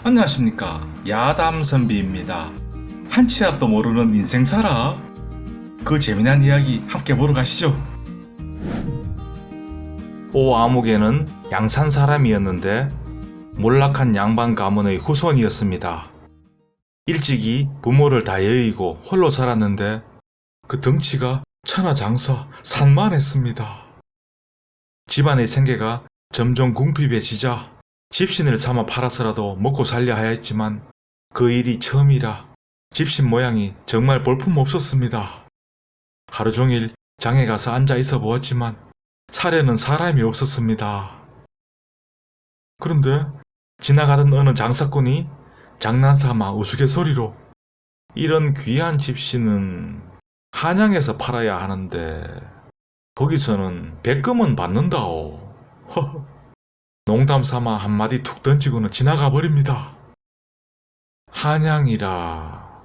안녕하십니까. 야담 선비입니다. 한 치 앞도 모르는 인생사라. 그 재미난 이야기 함께 보러 가시죠. 오아무개는 양산 사람이었는데 몰락한 양반 가문의 후손이었습니다. 일찍이 부모를 다 여의고 홀로 살았는데 그 덩치가 천하장사 산만했습니다. 집안의 생계가 점점 궁핍해지자 집신을 삼아 팔아서라도 먹고 살려야 했지만 그 일이 처음이라 집신 모양이 정말 볼품없었습니다. 하루 종일 장에 가서 앉아 있어 보았지만 사려는 사람이 없었습니다. 그런데 지나가던 어느 장사꾼이 장난삼아 우스갯소리로 이런 귀한 집신은 한양에서 팔아야 하는데 거기서는 백금은 받는다오. 농담 삼아 한마디 툭 던지고는 지나가 버립니다. 한양이라.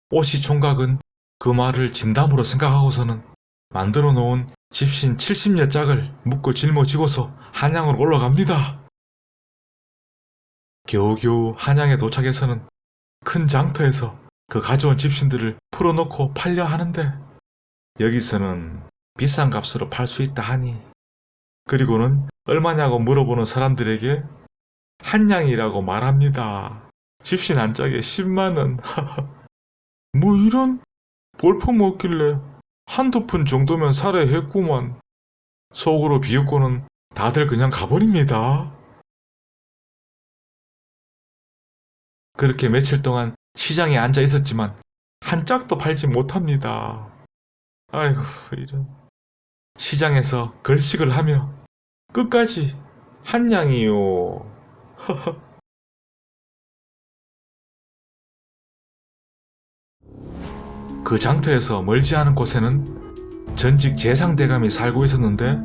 오씨 총각은 그 말을 진담으로 생각하고서는 만들어 놓은 집신 70여 짝을 묶고 짊어지고서 한양으로 올라갑니다. 겨우겨우 한양에 도착해서는 큰 장터에서 그 가져온 집신들을 풀어놓고 팔려 하는데 여기서는 비싼 값으로 팔 수 있다 하니 그리고는 얼마냐고 물어보는 사람들에게 한양이라고 말합니다. 집신 한 짝에 10만원. 뭐 이런 볼품 없길래 한두 푼 정도면 사려 했구만. 속으로 비웃고는 다들 그냥 가버립니다. 그렇게 며칠 동안 시장에 앉아 있었지만 한 짝도 팔지 못합니다. 아이고 이런. 시장에서 걸식을 하며 끝까지 한양이요. 그 장터에서 멀지 않은 곳에는 전직 재상대감이 살고 있었는데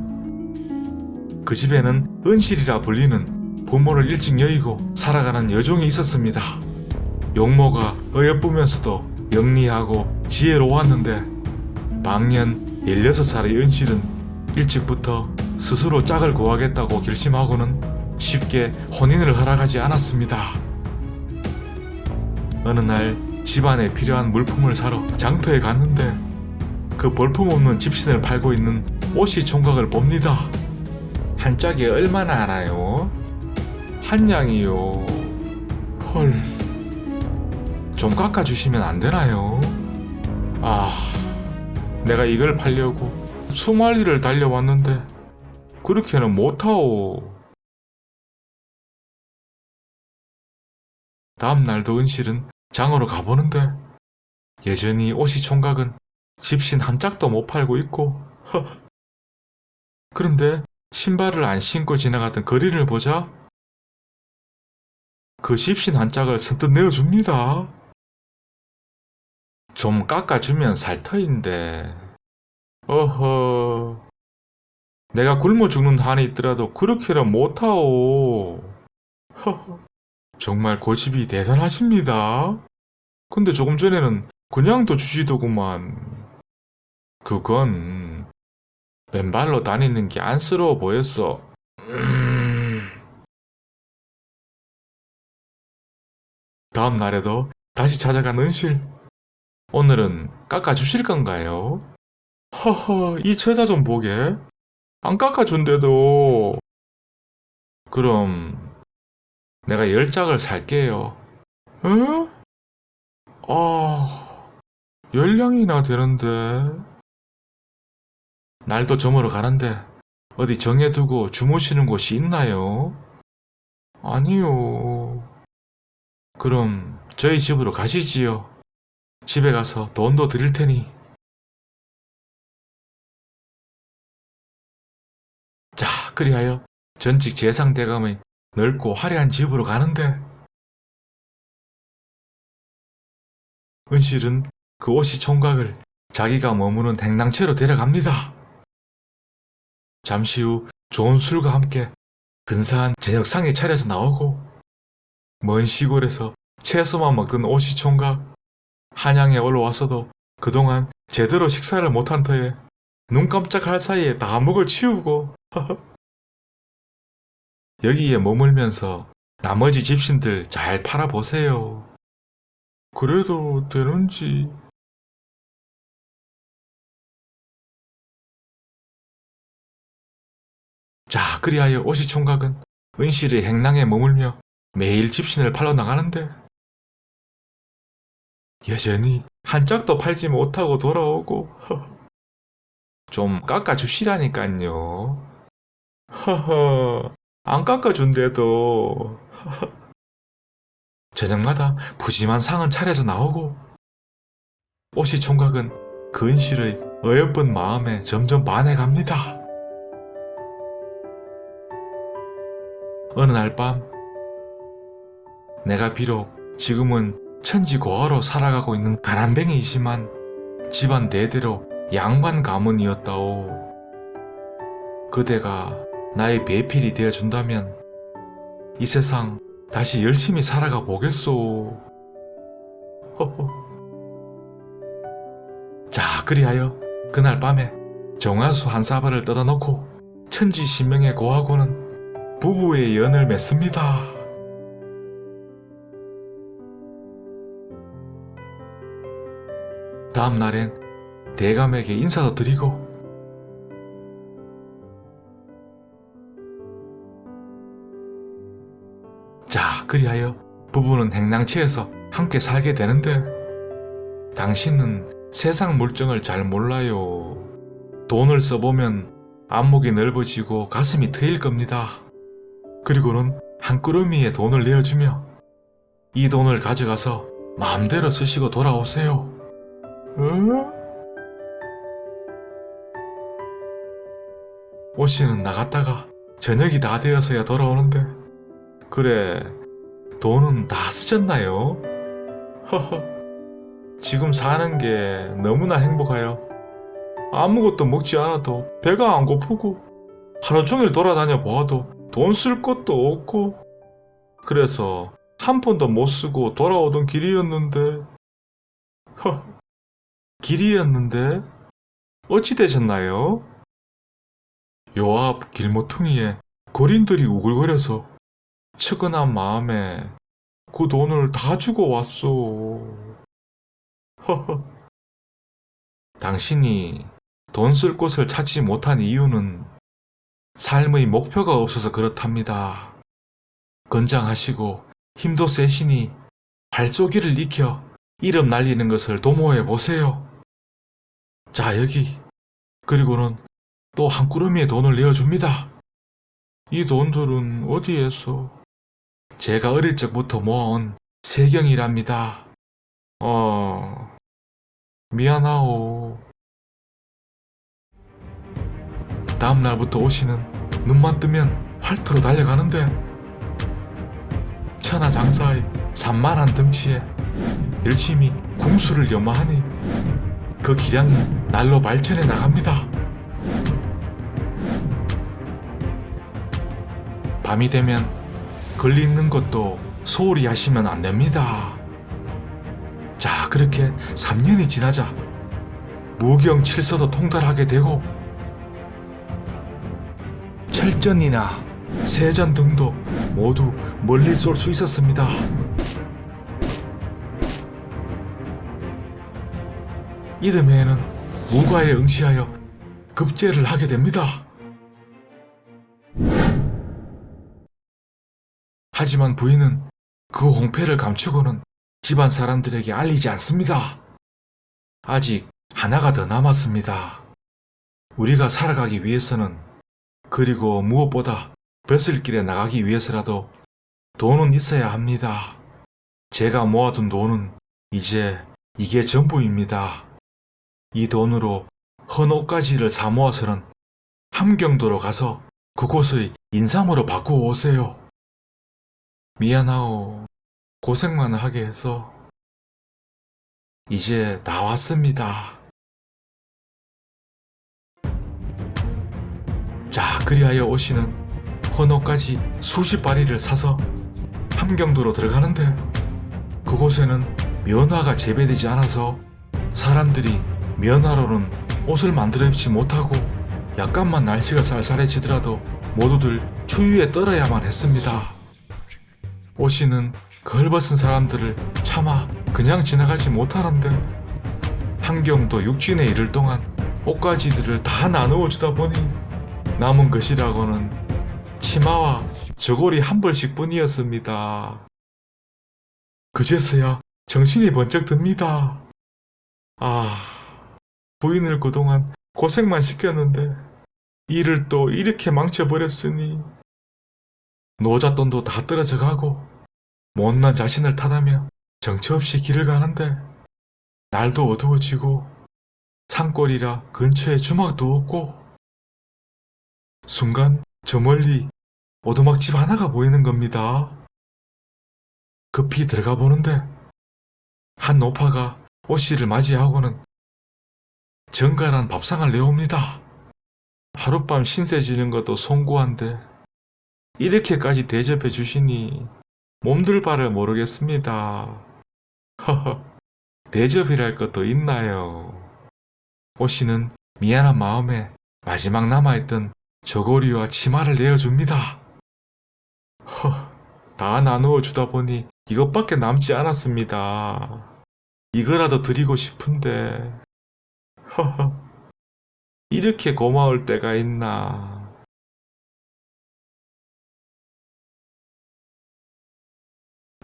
그 집에는 은실이라 불리는 부모를 일찍 여의고 살아가는 여종이 있었습니다. 용모가 어여쁘면서도 영리하고 지혜로웠는데 방년 16살의 은실은 일찍부터 스스로 짝을 구하겠다고 결심하고는 쉽게 혼인을 허락하지 않았습니다. 어느 날 집안에 필요한 물품을 사러 장터에 갔는데 그 볼품없는 집신을 팔고 있는 오씨 총각을 봅니다. 한 짝에 얼마나 하나요? 한양이요. 헐. 좀 깎아주시면 안 되나요? 내가 이걸 팔려고 수만리를 달려왔는데 그렇게는 못하오. 다음 날도 은실은 장으로 가보는데 여전히 오씨 총각은 집신 한 짝도 못 팔고 있고 그런데 신발을 안 신고 지나가던 거리를 보자 그 집신 한 짝을 선뜻 내어줍니다. 좀 깎아주면 살 터인데 어허 내가 굶어 죽는 한이 있더라도 그렇게는 못하오. 정말 고집이 대단하십니다. 근데 조금 전에는 그냥 도 주시더구만. 그건 맨발로 다니는 게 안쓰러워 보였어. 다음 날에도 다시 찾아간 은실. 오늘은 깎아주실 건가요? 허허, 이 처자 좀 보게. 안 깎아준대도. 그럼 내가 10짝을 살게요. 에? 열량이나 되는데. 날도 저물어 가는데 어디 정해두고 주무시는 곳이 있나요? 아니요. 그럼 저희 집으로 가시지요. 집에 가서 돈도 드릴 테니. 자, 그리하여 전직 재상대감의 넓고 화려한 집으로 가는데 은실은 그 오씨 총각을 자기가 머무는 행랑채로 데려갑니다. 잠시 후 좋은 술과 함께 근사한 저녁상이 차려서 나오고 먼 시골에서 채소만 먹던 오씨 총각 한양에 올라왔어도 그동안 제대로 식사를 못한 터에 눈 깜짝할 사이에 다 먹어 치우고 여기에 머물면서 나머지 집신들 잘 팔아보세요. 그래도 되는지. 자, 그리하여 오시 총각은 은실의 행랑에 머물며 매일 집신을 팔러 나가는데 여전히 한 짝도 팔지 못하고 돌아오고 좀 깎아주시라니깐요. 허허, 안 깎아준대도 저녁마다 푸짐한 상은 차려서 나오고 오시 총각은 그 은실의 어여쁜 마음에 점점 반해갑니다. 어느 날 밤 내가 비록 지금은 천지고아로 살아가고 있는 가난뱅이이지만 집안 대대로 양반 가문이었다오. 그대가 나의 배필이 되어준다면 이 세상 다시 열심히 살아가 보겠소. 허허. 자, 그리하여 그날 밤에 정화수 한 사발을 뜯어놓고 천지신명의 고하고는 부부의 연을 맺습니다. 다음 날엔 대감에게 인사도 드리고 자, 그리하여 부부는 행랑채에서 함께 살게 되는데 당신은 세상 물정을 잘 몰라요. 돈을 써보면 안목이 넓어지고 가슴이 트일 겁니다. 그리고는 한 꾸러미의 돈을 내어주며 이 돈을 가져가서 마음대로 쓰시고 돌아오세요. 오씨는 나갔다가 저녁이 다 되어서야 돌아오는데 그래, 돈은 다 쓰셨나요? 허허. 지금 사는 게 너무나 행복해요. 아무것도 먹지 않아도 배가 안 고프고 하루 종일 돌아다녀 보아도 돈 쓸 것도 없고 그래서 한 푼도 못 쓰고 돌아오던 길이었는데 길이었는데 어찌 되셨나요? 요 앞 길모퉁이에 거린들이 우글거려서 측은한 마음에 그 돈을 다 주고 왔소. 허허. 당신이 돈 쓸 곳을 찾지 못한 이유는 삶의 목표가 없어서 그렇답니다. 건장하시고 힘도 세시니 발쏘기를 익혀 이름 날리는 것을 도모해 보세요. 자, 여기. 그리고는 또 한 꾸러미의 돈을 내어줍니다. 이 돈들은 어디에서? 제가 어릴 적부터 모아온 세경이랍니다. 미안하오. 다음 날부터 오씨는 눈만 뜨면 활터로 달려가는데 천하장사의 산만한 덩치에 열심히 궁수를 연마하니 그 기량이 날로 발전해 나갑니다. 밤이 되면 걸리 있는 것도 소홀히 하시면 안 됩니다. 자, 그렇게 3년이 지나자 무경칠서도 통달하게 되고 철전이나 세전 등도 모두 멀리 쏠 수 있었습니다. 이듬해에는 무과에 응시하여 급제를 하게 됩니다. 하지만 부인은 그 홍패를 감추고는 집안 사람들에게 알리지 않습니다. 아직 하나가 더 남았습니다. 우리가 살아가기 위해서는 그리고 무엇보다 벼슬길에 나가기 위해서라도 돈은 있어야 합니다. 제가 모아둔 돈은 이제 이게 전부입니다. 이 돈으로 헌옷가지를 사 모아서는 함경도로 가서 그곳의 인삼으로 바꾸어 오세요. 미안하오. 고생만 하게 해서. 이제 나왔습니다. 자, 그리하여 오씨는 헌옷까지 수십 바리를 사서 함경도로 들어가는데 그곳에는 면화가 재배되지 않아서 사람들이 면화로는 옷을 만들어 입지 못하고 약간만 날씨가 쌀쌀해지더라도 모두들 추위에 떨어야만 했습니다. 오씨는 그 헐벗은 사람들을 차마 그냥 지나가지 못하는데 한경도 육진에 이를 동안 옷가지들을 다 나누어 주다 보니 남은 것이라고는 치마와 저고리 한 벌씩 뿐이었습니다. 그제서야 정신이 번쩍 듭니다. 아, 부인을 그동안 고생만 시켰는데 일을 또 이렇게 망쳐버렸으니 노잣돈도 다 떨어져 가고 못난 자신을 탓하며 정처 없이 길을 가는데 날도 어두워지고 산골이라 근처에 주막도 없고 순간 저 멀리 오두막집 하나가 보이는 겁니다. 급히 들어가 보는데 한 노파가 오씨를 맞이하고는 정갈한 밥상을 내옵니다. 하룻밤 신세 지는 것도 송구한데 이렇게까지 대접해 주시니 몸둘 바를 모르겠습니다. 허허, 대접이랄 것도 있나요? 오씨는 미안한 마음에 마지막 남아있던 저고리와 치마를 내어줍니다. 다 나누어 주다 보니 이것밖에 남지 않았습니다. 이거라도 드리고 싶은데 이렇게 고마울 때가 있나.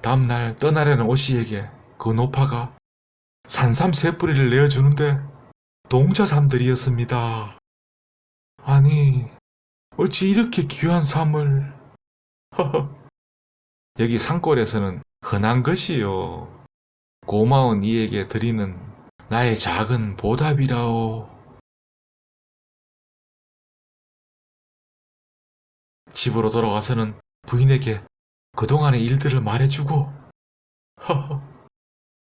다음날 떠나려는 오씨에게 그 노파가 산삼 세 뿌리를 내어주는데 동자삼들이었습니다. 아니, 어찌 이렇게 귀한 삼을. 여기 산골에서는 흔한 것이요. 고마운 이에게 드리는 나의 작은 보답이라오. 집으로 돌아가서는 부인에게 그동안의 일들을 말해주고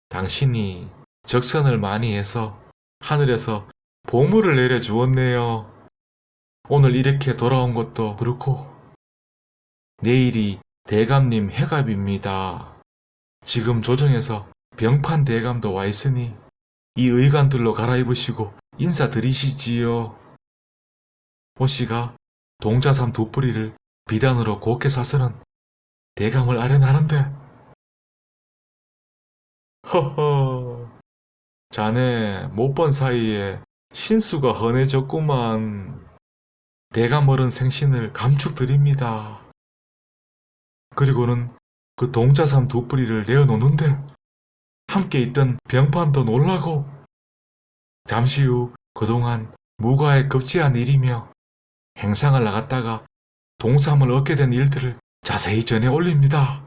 당신이 적선을 많이 해서 하늘에서 보물을 내려주었네요. 오늘 이렇게 돌아온 것도 그렇고 내일이 대감님 해갑입니다. 지금 조정에서 병판 대감도 와 있으니 이 의관들로 갈아입으시고 인사드리시지요. 오씨가 동자삼 두 뿌리를 비단으로 곱게 사서는 대감을 아련하는데 허허, 자네 못 본 사이에 신수가 헌해졌구만. 대감 어른 생신을 감축드립니다. 그리고는 그 동자삼 두 뿌리를 내어놓는데 함께 있던 병판도 놀라고 잠시 후 그동안 무과에 급제한 일이며 행상을 나갔다가 동삼을 얻게 된 일들을 자세히 전해 올립니다.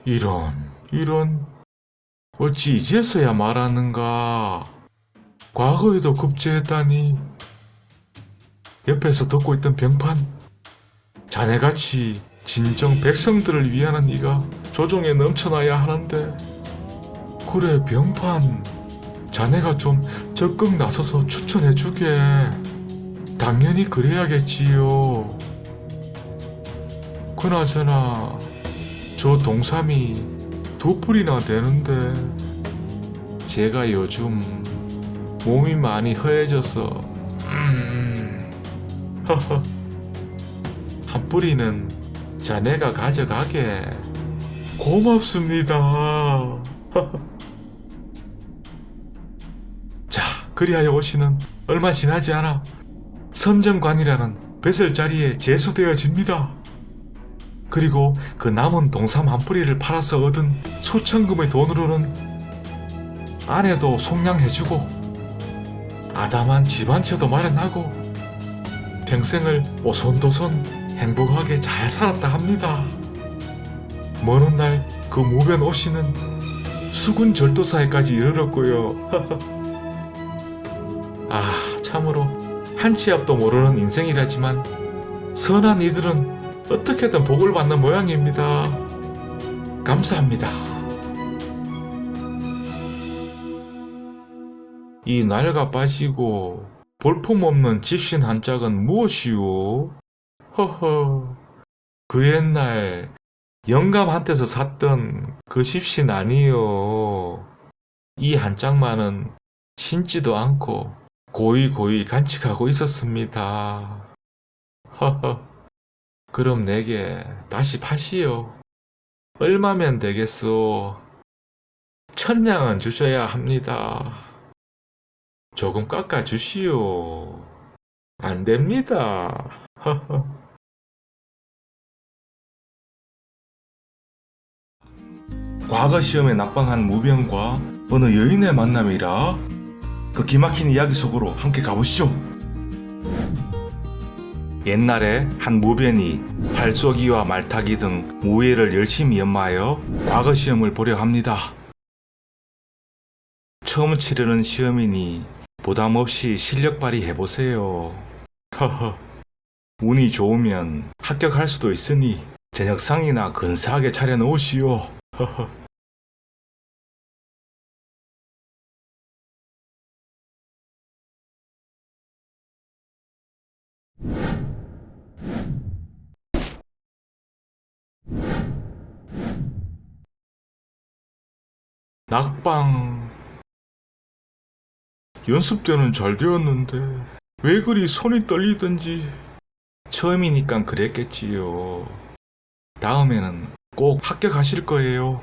이런 어찌 이제서야 말하는가. 과거에도 급제했다니. 옆에서 듣고 있던 병판, 자네같이 진정 백성들을 위하는 이가 조정에 넘쳐나야 하는데 그래 병판, 자네가 좀 적극 나서서 추천해주게. 당연히 그래야겠지요. 그나저나 저 동삼이 두 뿌리나 되는데 제가 요즘 몸이 많이 허해져서 한 뿌리는 자네가 가져가게. 고맙습니다. 자, 그리하여 오씨는 얼마 지나지 않아 선정관이라는 뱃을자리에 제수되어집니다. 그리고 그 남은 동삼 한 뿌리를 팔아서 얻은 수천금의 돈으로는 아내도 속량해주고 아담한 집안채도 마련하고 평생을 오손도손 행복하게 잘 살았다 합니다. 먼 훗날 그 무변 오씨는 수군 절도사에까지 이르렀고요. 아, 참으로 한 치 앞도 모르는 인생이라지만 선한 이들은 어떻게든 복을 받는 모양입니다. 감사합니다. 이 낡아 빠지고 볼품없는 집신 한 짝은 무엇이오? 허허, 그 옛날 영감한테서 샀던 그 집신 아니요. 이 한 짝만은 신지도 않고 고이 간직하고 있었습니다. 허허. 그럼 내게 다시 파시오. 얼마면 되겠소? 1,000냥은 주셔야 합니다. 조금 깎아주시오. 안 됩니다. 허허. 과거 시험에 낙방한 무병과 어느 여인의 만남이라 그 기막힌 이야기 속으로 함께 가보시죠. 옛날에 한 무변이 활쏘기와 말타기 등 무예를 열심히 연마하여 과거 시험을 보려 합니다. 처음 치르는 시험이니 부담 없이 실력 발휘해보세요. 허허. 운이 좋으면 합격할 수도 있으니 저녁상이나 근사하게 차려놓으시오. 허허. 낙방. 연습 때는 잘 되었는데 왜 그리 손이 떨리던지. 처음이니까 그랬겠지요. 다음에는 꼭 합격하실 거예요.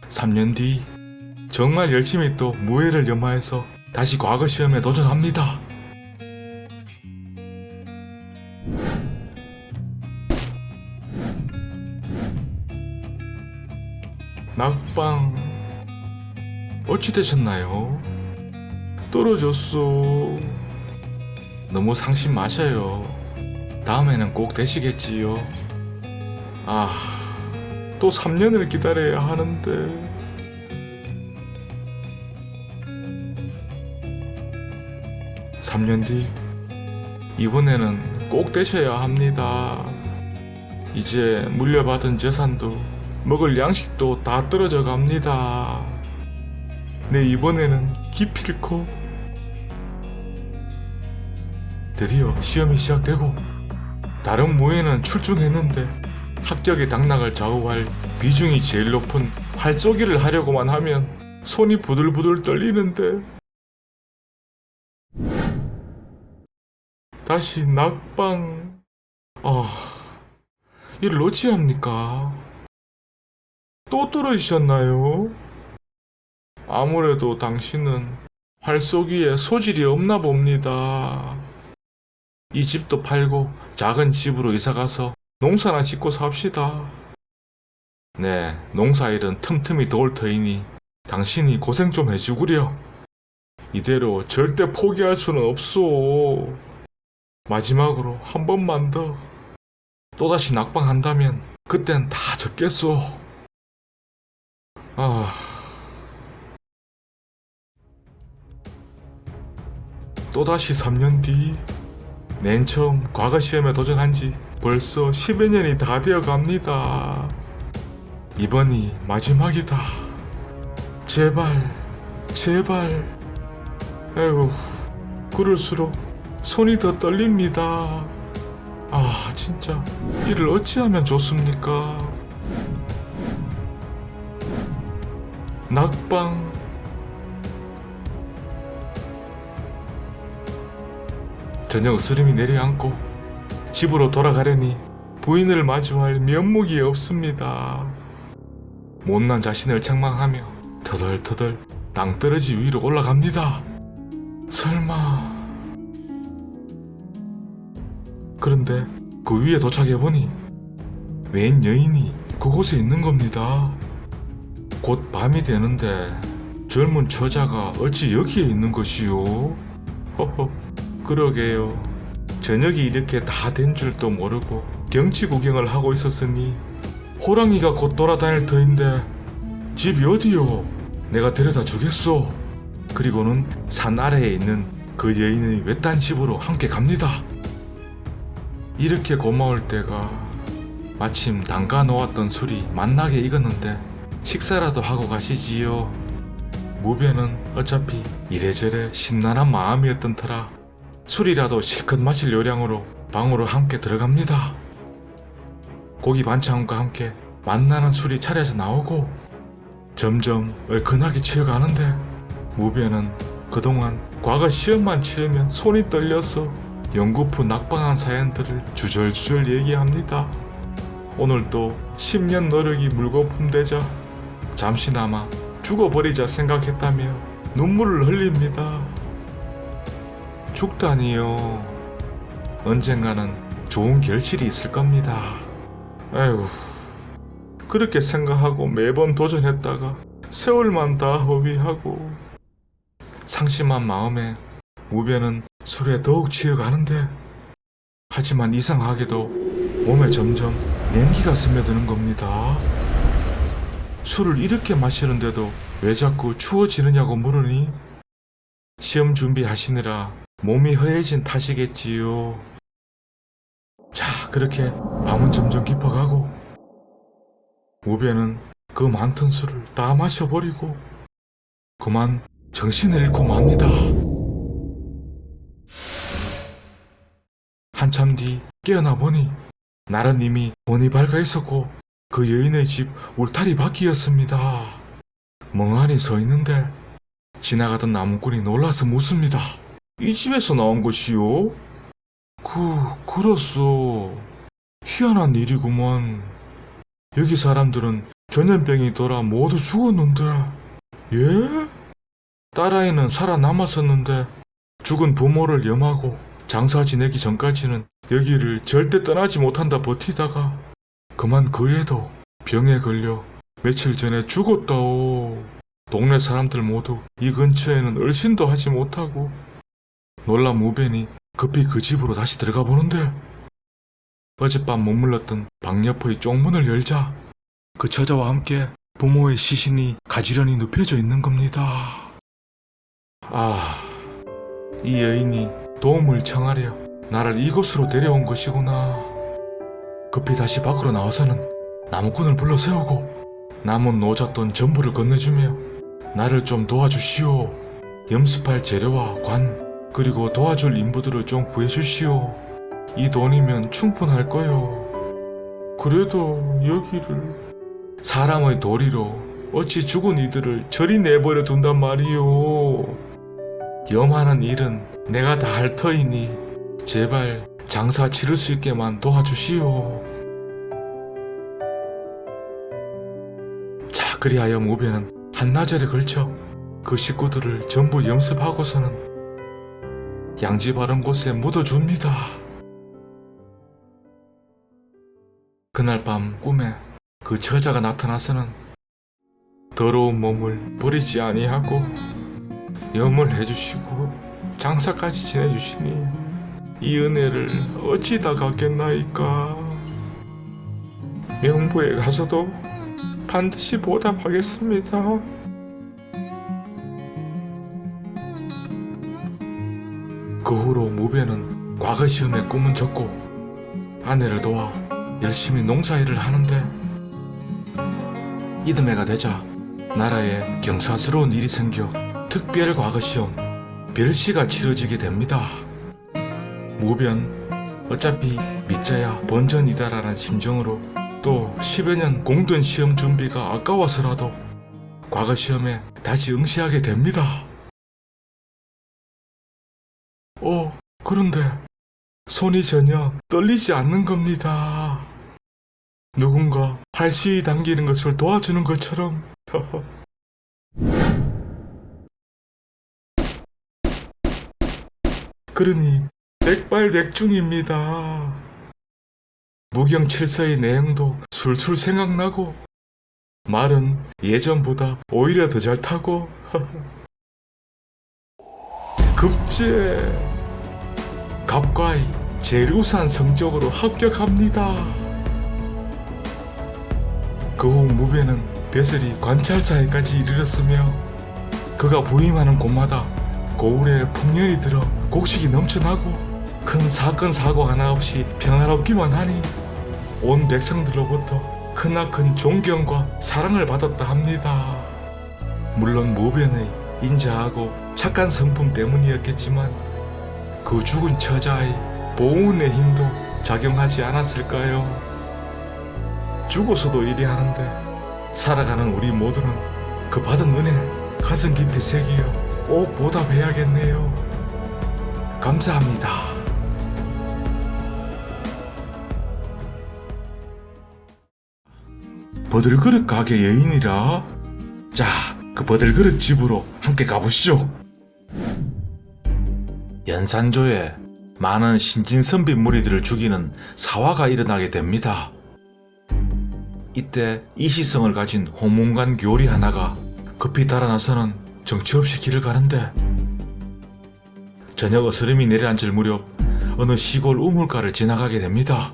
3년 뒤 정말 열심히 또 무예를 연마해서 다시 과거 시험에 도전합니다. 낙방 어찌 되셨나요? 떨어졌소. 너무 상심 마셔요. 다음에는 꼭 되시겠지요. 아, 또 3년을 기다려야 하는데. 삼 년 뒤, 이번에는 꼭 되셔야 합니다. 이제 물려받은 재산도 먹을 양식도 다 떨어져 갑니다. 네, 이번에는 기필코. 드디어 시험이 시작되고 다른 무예는 출중했는데 합격의 당락을 좌우할 비중이 제일 높은 활쏘기를 하려고만 하면 손이 부들부들 떨리는데. 다시 낙방. 이를 어찌합니까? 또 떨어지셨나요? 아무래도 당신은 활쏘기에 소질이 없나 봅니다. 이 집도 팔고 작은 집으로 이사가서 농사나 짓고 삽시다. 네, 농사일은 틈틈이 도울 터이니 당신이 고생 좀 해주구려. 이대로 절대 포기할 수는 없소. 마지막으로 한 번만 더. 또다시 낙방한다면 그땐 다 졌겠소. 또다시 3년 뒤. 맨 처음 과거 시험에 도전한 지 벌써 10여 년이 다 되어 갑니다. 이번이 마지막이다. 제발, 제발. 아이고, 그럴수록 손이 더 떨립니다. 진짜 이를 어찌하면 좋습니까? 낙방. 저녁 스름이 내려앉고 집으로 돌아가려니 부인을 마주할 면목이 없습니다. 못난 자신을 책망하며 터덜터덜 낭떠러지 위로 올라갑니다. 설마. 그런데 그 위에 도착해보니 웬 여인이 그곳에 있는 겁니다. 곧 밤이 되는데 젊은 처자가 어찌 여기에 있는 것이요? 허허. 그러게요. 저녁이 이렇게 다 된 줄도 모르고 경치 구경을 하고 있었으니 호랑이가 곧 돌아다닐 터인데 집이 어디요? 내가 데려다 주겠소. 그리고는 산 아래에 있는 그 여인의 외딴 집으로 함께 갑니다. 이렇게 고마울 때가 마침 담가 놓았던 술이 맛나게 익었는데 식사라도 하고 가시지요. 무변은 어차피 이래저래 심란한 마음이었던 터라 술이라도 실컷 마실 요량으로 방으로 함께 들어갑니다. 고기 반찬과 함께 맛나는 술이 차려서 나오고 점점 얼큰하게 취해가는데 무변은 그동안 과거 시험만 치르면 손이 떨려서 연구프 낙방한 사연들을 주절주절 얘기합니다. 오늘 또 10년 노력이 물거품 되자 잠시나마 죽어버리자 생각했다며 눈물을 흘립니다. 죽다니요. 언젠가는 좋은 결실이 있을 겁니다. 에휴, 그렇게 생각하고 매번 도전했다가 세월만 다 허비하고 상심한 마음에 무변은 술에 더욱 취해가는데, 하지만 이상하게도 몸에 점점 냉기가 스며드는 겁니다. 술을 이렇게 마시는데도 왜 자꾸 추워지느냐고 물으니 시험 준비하시느라 몸이 허해진 탓이겠지요. 자, 그렇게 밤은 점점 깊어가고 무변은 그 많던 술을 다 마셔버리고 그만 정신을 잃고 맙니다. 한참 뒤 깨어나 보니 날은 이미 본이 밝아 있었고 그 여인의 집 울타리 밖이었습니다. 멍하니 서 있는데 지나가던 나무꾼이 놀라서 묻습니다. 이 집에서 나온 것이요? 그렇소. 희한한 일이구먼. 여기 사람들은 전염병이 돌아 모두 죽었는데. 예? 딸아이는 살아남았었는데 죽은 부모를 염하고 장사 지내기 전까지는 여기를 절대 떠나지 못한다 버티다가 그만 그 애도 병에 걸려 며칠 전에 죽었다오. 동네 사람들 모두 이 근처에는 얼씬도 하지 못하고 놀란 무변이 급히 그 집으로 다시 들어가 보는데 어젯밤 머물렀던 방 옆의 쪽문을 열자 그 처자와 함께 부모의 시신이 가지런히 눕혀져 있는 겁니다. 이 여인이 도움을 청하려 나를 이곳으로 데려온 것이구나. 급히 다시 밖으로 나와서는 나무꾼을 불러 세우고 남은 노잣돈 전부를 건네주며 나를 좀 도와주시오. 염습할 재료와 관 그리고 도와줄 인부들을 좀 구해주시오. 이 돈이면 충분할 거요. 그래도 여기를 사람의 도리로 어찌 죽은 이들을 저리 내버려 둔단 말이오. 염하는 일은 내가 다 할 터이니 제발 장사 치를 수 있게만 도와주시오. 자, 그리하여 무변은 한나절에 걸쳐 그 식구들을 전부 염습하고서는 양지 바른 곳에 묻어줍니다. 그날 밤 꿈에 그 처자가 나타나서는 더러운 몸을 버리지 아니하고 염을 해주시고 장사까지 지내주시니 이 은혜를 어찌다 갚겠나이까. 명부에 가서도 반드시 보답하겠습니다. 그 후로 무변은 과거 시험에 꿈은 적고 아내를 도와 열심히 농사일을 하는데 이듬해가 되자 나라에 경사스러운 일이 생겨 특별 과거 시험 별시가 치러지게 됩니다. 무변 어차피 믿자야 본전이다라는 심정으로 또 10여 년 공든 시험 준비가 아까워서라도 과거 시험에 다시 응시하게 됩니다. 그런데 손이 전혀 떨리지 않는 겁니다. 누군가 팔씨 당기는 것을 도와주는 것처럼. 그러니 백발백중입니다. 무경칠서의 내용도 술술 생각나고 말은 예전보다 오히려 더 잘 타고 급제 갑과의 제일 우수한 성적으로 합격합니다. 그 후 무변은 벼슬이 관찰사에까지 이르렀으며 그가 부임하는 곳마다 고을에 풍년이 들어 곡식이 넘쳐나고 큰 사건 사고 하나 없이 평화롭기만 하니 온 백성들로부터 크나큰 존경과 사랑을 받았다 합니다. 물론 무변의 인자하고 착한 성품 때문이었겠지만 그 죽은 처자의 보훈의 힘도 작용하지 않았을까요? 죽어서도 이리 하는데 살아가는 우리 모두는 그 받은 은혜 가슴 깊이 새기어 꼭 보답해야겠네요. 감사합니다. 버들그릇 가게 여인이라? 자, 그 버들그릇 집으로 함께 가보시죠. 연산조에 많은 신진선비 무리들을 죽이는 사화가 일어나게 됩니다. 이때 이시성을 가진 호문관 교리 하나가 급히 달아나서는 정처 없이 길을 가는데 저녁 어스름이 내려앉을 무렵 어느 시골 우물가를 지나가게 됩니다.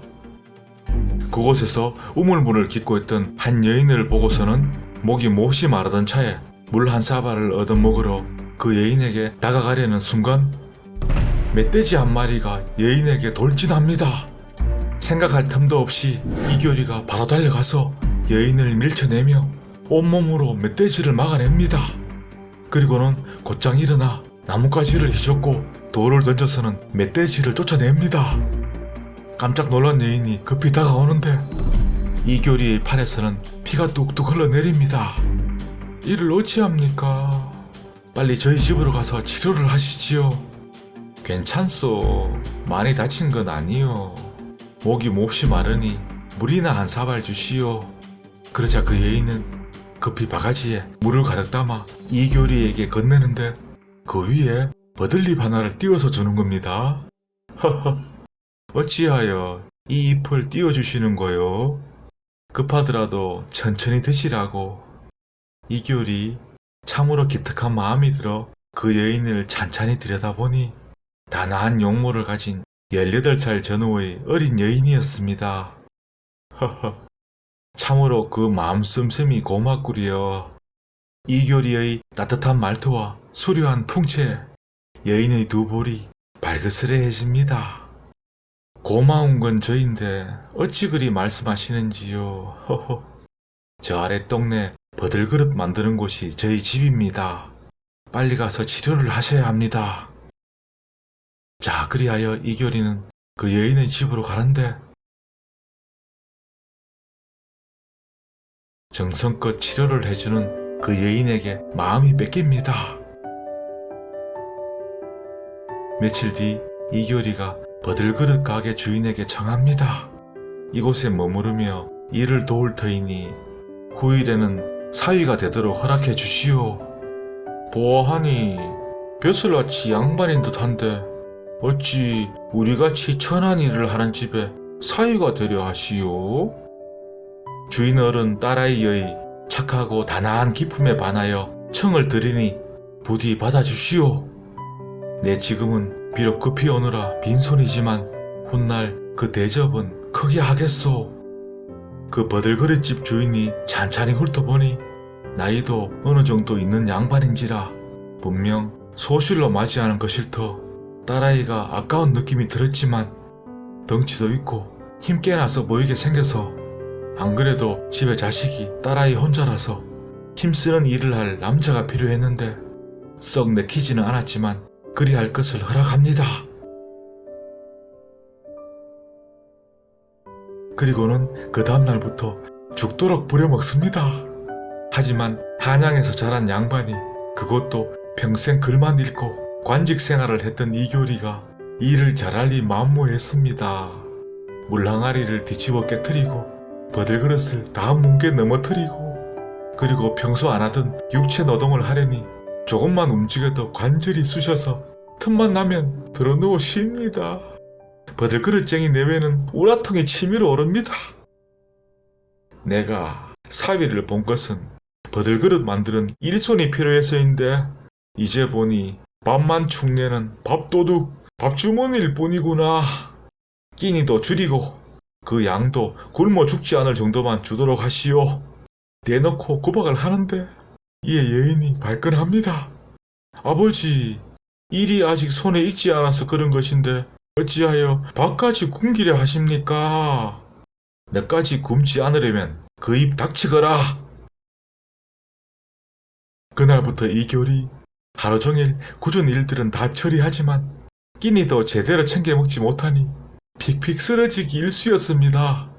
그곳에서 우물물을 깃고 있던 한 여인을 보고서는 목이 몹시 마르던 차에 물 한 사발을 얻어먹으러 그 여인에게 다가가려는 순간 멧돼지 한 마리가 여인에게 돌진합니다. 생각할 틈도 없이 이교리가 바로 달려가서 여인을 밀쳐내며 온몸으로 멧돼지를 막아냅니다. 그리고는 곧장 일어나 나뭇가지를 휘젓고 돌을 던져서는 멧돼지를 쫓아냅니다. 깜짝 놀란 여인이 급히 다가오는데 이교리의 팔에서는 피가 뚝뚝 흘러내립니다. 이를 어찌합니까? 빨리 저희 집으로 가서 치료를 하시지요. 괜찮소. 많이 다친 건 아니요. 목이 몹시 마르니 물이나 한 사발 주시오. 그러자 그 여인은 급히 바가지에 물을 가득 담아 이교리에게 건네는데 그 위에 버들잎 하나를 띄워서 주는 겁니다. 허허. 어찌하여 이 잎을 띄워주시는 거요? 급하더라도 천천히 드시라고. 이교리 참으로 기특한 마음이 들어 그 여인을 찬찬히 들여다보니 단아한 용모를 가진 18살 전후의 어린 여인이었습니다. 허허. 참으로 그 마음 씀씀이 고맙구려. 이교리의 따뜻한 말투와 수려한 풍채에 여인의 두 볼이 발그스레해집니다. 고마운 건 저인데 어찌 그리 말씀하시는지요. 허허. 저 아랫동네 버들그릇 만드는 곳이 저희 집입니다. 빨리 가서 치료를 하셔야 합니다. 자, 그리하여 이교리는 그 여인의 집으로 가는데 정성껏 치료를 해주는 그 여인에게 마음이 뺏깁니다. 며칠 뒤 이교리가 버들그릇 가게 주인에게 청합니다. 이곳에 머무르며 일을 도울 터이니 후일에는 사위가 되도록 허락해 주시오. 보아하니 벼슬아치 양반인 듯한데 어찌 우리같이 천한 일을 하는 집에 사위가 되려 하시오? 주인 어른 딸아이의 착하고 단아한 기품에 반하여 청을 드리니 부디 받아주시오. 내 지금은 비록 급히 오느라 빈손이지만 훗날 그 대접은 크게 하겠소. 그 버들그릇집 주인이 찬찬히 훑어보니 나이도 어느 정도 있는 양반인지라 분명 소실로 맞이하는 것일 터 딸아이가 아까운 느낌이 들었지만 덩치도 있고 힘께 나서 보이게 생겨서 안 그래도 집에 자식이 딸아이 혼자라서 힘쓰는 일을 할 남자가 필요했는데 썩 내키지는 않았지만 그리할 것을 허락합니다. 그리고는 그 다음날부터 죽도록 부려먹습니다. 하지만 한양에서 자란 양반이 그것도 평생 글만 읽고 관직 생활을 했던 이교리가 일을 잘할 리 만무했습니다. 물항아리를 뒤집어 깨뜨리고 버들그릇을 다 뭉개 넘어뜨리고 그리고 평소 안 하던 육체 노동을 하려니 조금만 움직여도 관절이 쑤셔서 틈만 나면 드러누워 쉽니다. 버들그릇쟁이 내외는 우라통이 치밀어 오릅니다. 내가 사위를 본 것은 버들그릇 만드는 일손이 필요해서인데 이제 보니 밥만 축내는 밥도둑, 밥주머니일 뿐이구나. 끼니도 줄이고 그 양도 굶어 죽지 않을 정도만 주도록 하시오. 대놓고 구박을 하는데 이에 여인이 발끈합니다. 아버지, 일이 아직 손에 익지 않아서 그런 것인데 어찌하여 밥까지 굶기려 하십니까? 너까지 굶지 않으려면 그 입 닥치거라. 그날부터 이교리 하루 종일 굳은 일들은 다 처리하지만 끼니도 제대로 챙겨 먹지 못하니 픽픽 쓰러지기 일쑤였습니다.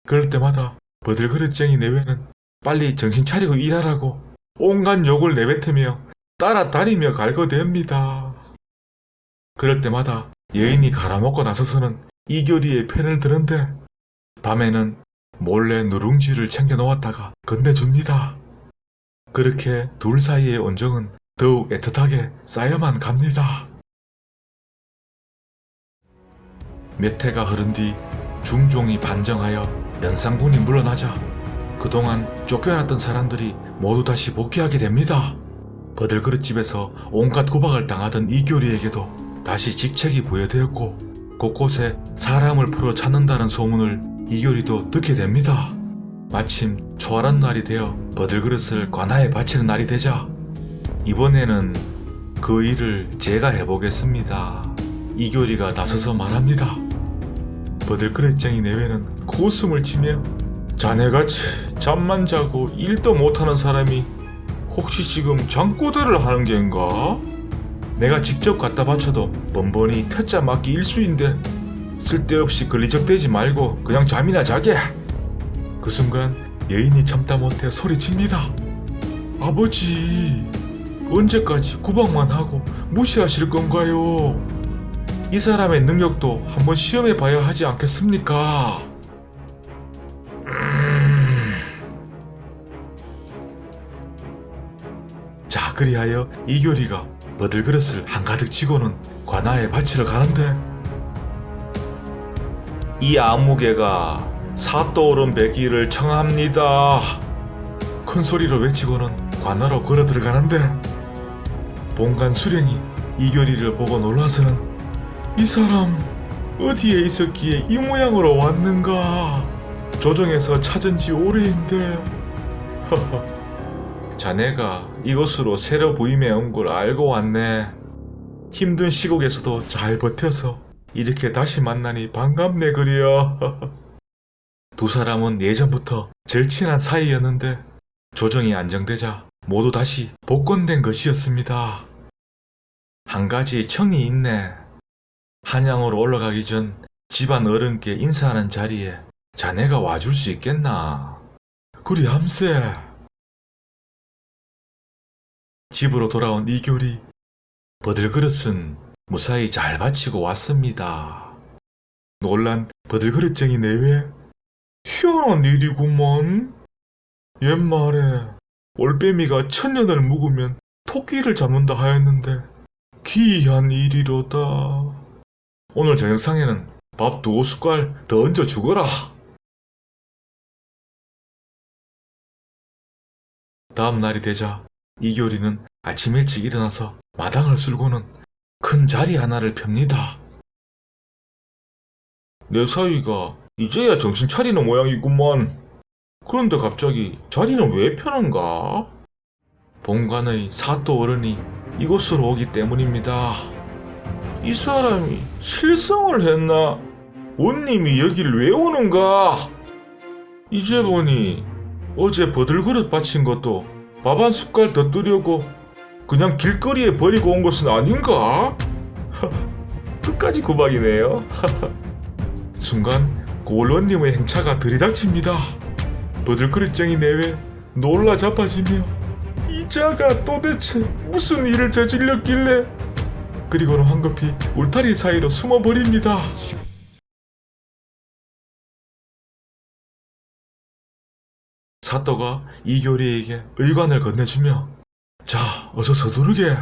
그럴 때마다 버들그릇쟁이 내외는 빨리 정신 차리고 일하라고 온갖 욕을 내뱉으며 따라다니며 갈거댑니다. 그럴 때마다 여인이 갈아먹고 나서서는 이교리의 편을 드는데 밤에는 몰래 누룽지를 챙겨 놓았다가 건네줍니다. 그렇게 둘 사이의 온정은 더욱 애틋하게 쌓여만 갑니다. 몇 해가 흐른 뒤 중종이 반정하여 연산군이 물러나자 그동안 쫓겨났던 사람들이 모두 다시 복귀하게 됩니다. 버들그릇집에서 온갖 구박을 당하던 이교리에게도 다시 직책이 부여되었고 곳곳에 사람을 풀어 찾는다는 소문을 이교리도 듣게 됩니다. 마침 초하란 날이 되어 버들그릇을 관아에 바치는 날이 되자 이번에는 그 일을 제가 해보겠습니다. 이교리가 나서서 말합니다. 버들그릇쟁이 내외는 고숨을 치며 자네같이 잠만 자고 일도 못하는 사람이 혹시 지금 장꼬대를 하는 겐가? 내가 직접 갖다 바쳐도 번번이 퇴짜 맞기 일수인데 쓸데없이 걸리적대지 말고 그냥 잠이나 자게. 그 순간 여인이 참다 못해 소리칩니다. 아버지, 언제까지 구박만 하고 무시하실 건가요? 이 사람의 능력도 한번 시험해 봐야 하지 않겠습니까? 자, 그리하여 이교리가 버들그릇을 한가득 지고는 관아에 바치러 가는데 이 아무개가 사또오른 배기를 청합니다. 큰 소리로 외치고는 관아로 걸어 들어가는데 본관 수령이 이교리를 보고 놀라서는 이 사람 어디에 있었기에 이 모양으로 왔는가? 조정에서 찾은 지 오래인데 자네가 이곳으로 새로 부임해 온 걸 알고 왔네. 힘든 시국에서도 잘 버텨서 이렇게 다시 만나니 반갑네 그려. 두 사람은 예전부터 절친한 사이였는데 조정이 안정되자 모두 다시 복권된 것이었습니다. 한 가지 청이 있네. 한양으로 올라가기 전 집안 어른께 인사하는 자리에 자네가 와줄 수 있겠나? 그리 함세. 집으로 돌아온 이교리, 버들그릇은 무사히 잘 바치고 왔습니다. 놀란 버들그릇쟁이 내외, 희한한 일이구먼. 옛말에 올빼미가 천년을 묵으면 토끼를 잡는다 하였는데 기이한 일이로다. 오늘 저녁상에는 밥 2숟갈 더 얹어 주거라. 다음 날이 되자 이교리는 아침 일찍 일어나서 마당을 쓸고는 큰 자리 하나를 펴니다. 내 사위가 이제야 정신 차리는 모양이구먼. 그런데 갑자기 자리는 왜 펴는가? 본관의 사또 어른이 이곳으로 오기 때문입니다. 이 사람이 실성을 했나? 원님이 여길 왜 오는가? 이제 보니 어제 버들그릇 바친 것도 밥 한 숟갈 더 뜨려고 그냥 길거리에 버리고 온 것은 아닌가? 끝까지 구박이네요. 순간 고원님의 행차가 들이닥칩니다. 버들그릇쟁이 내외 놀라 자빠지며 이 자가 도대체 무슨 일을 저질렀길래, 그리고는 황급히 울타리 사이로 숨어버립니다. 사또가 이교리에게 의관을 건네주며 자, 어서 서두르게.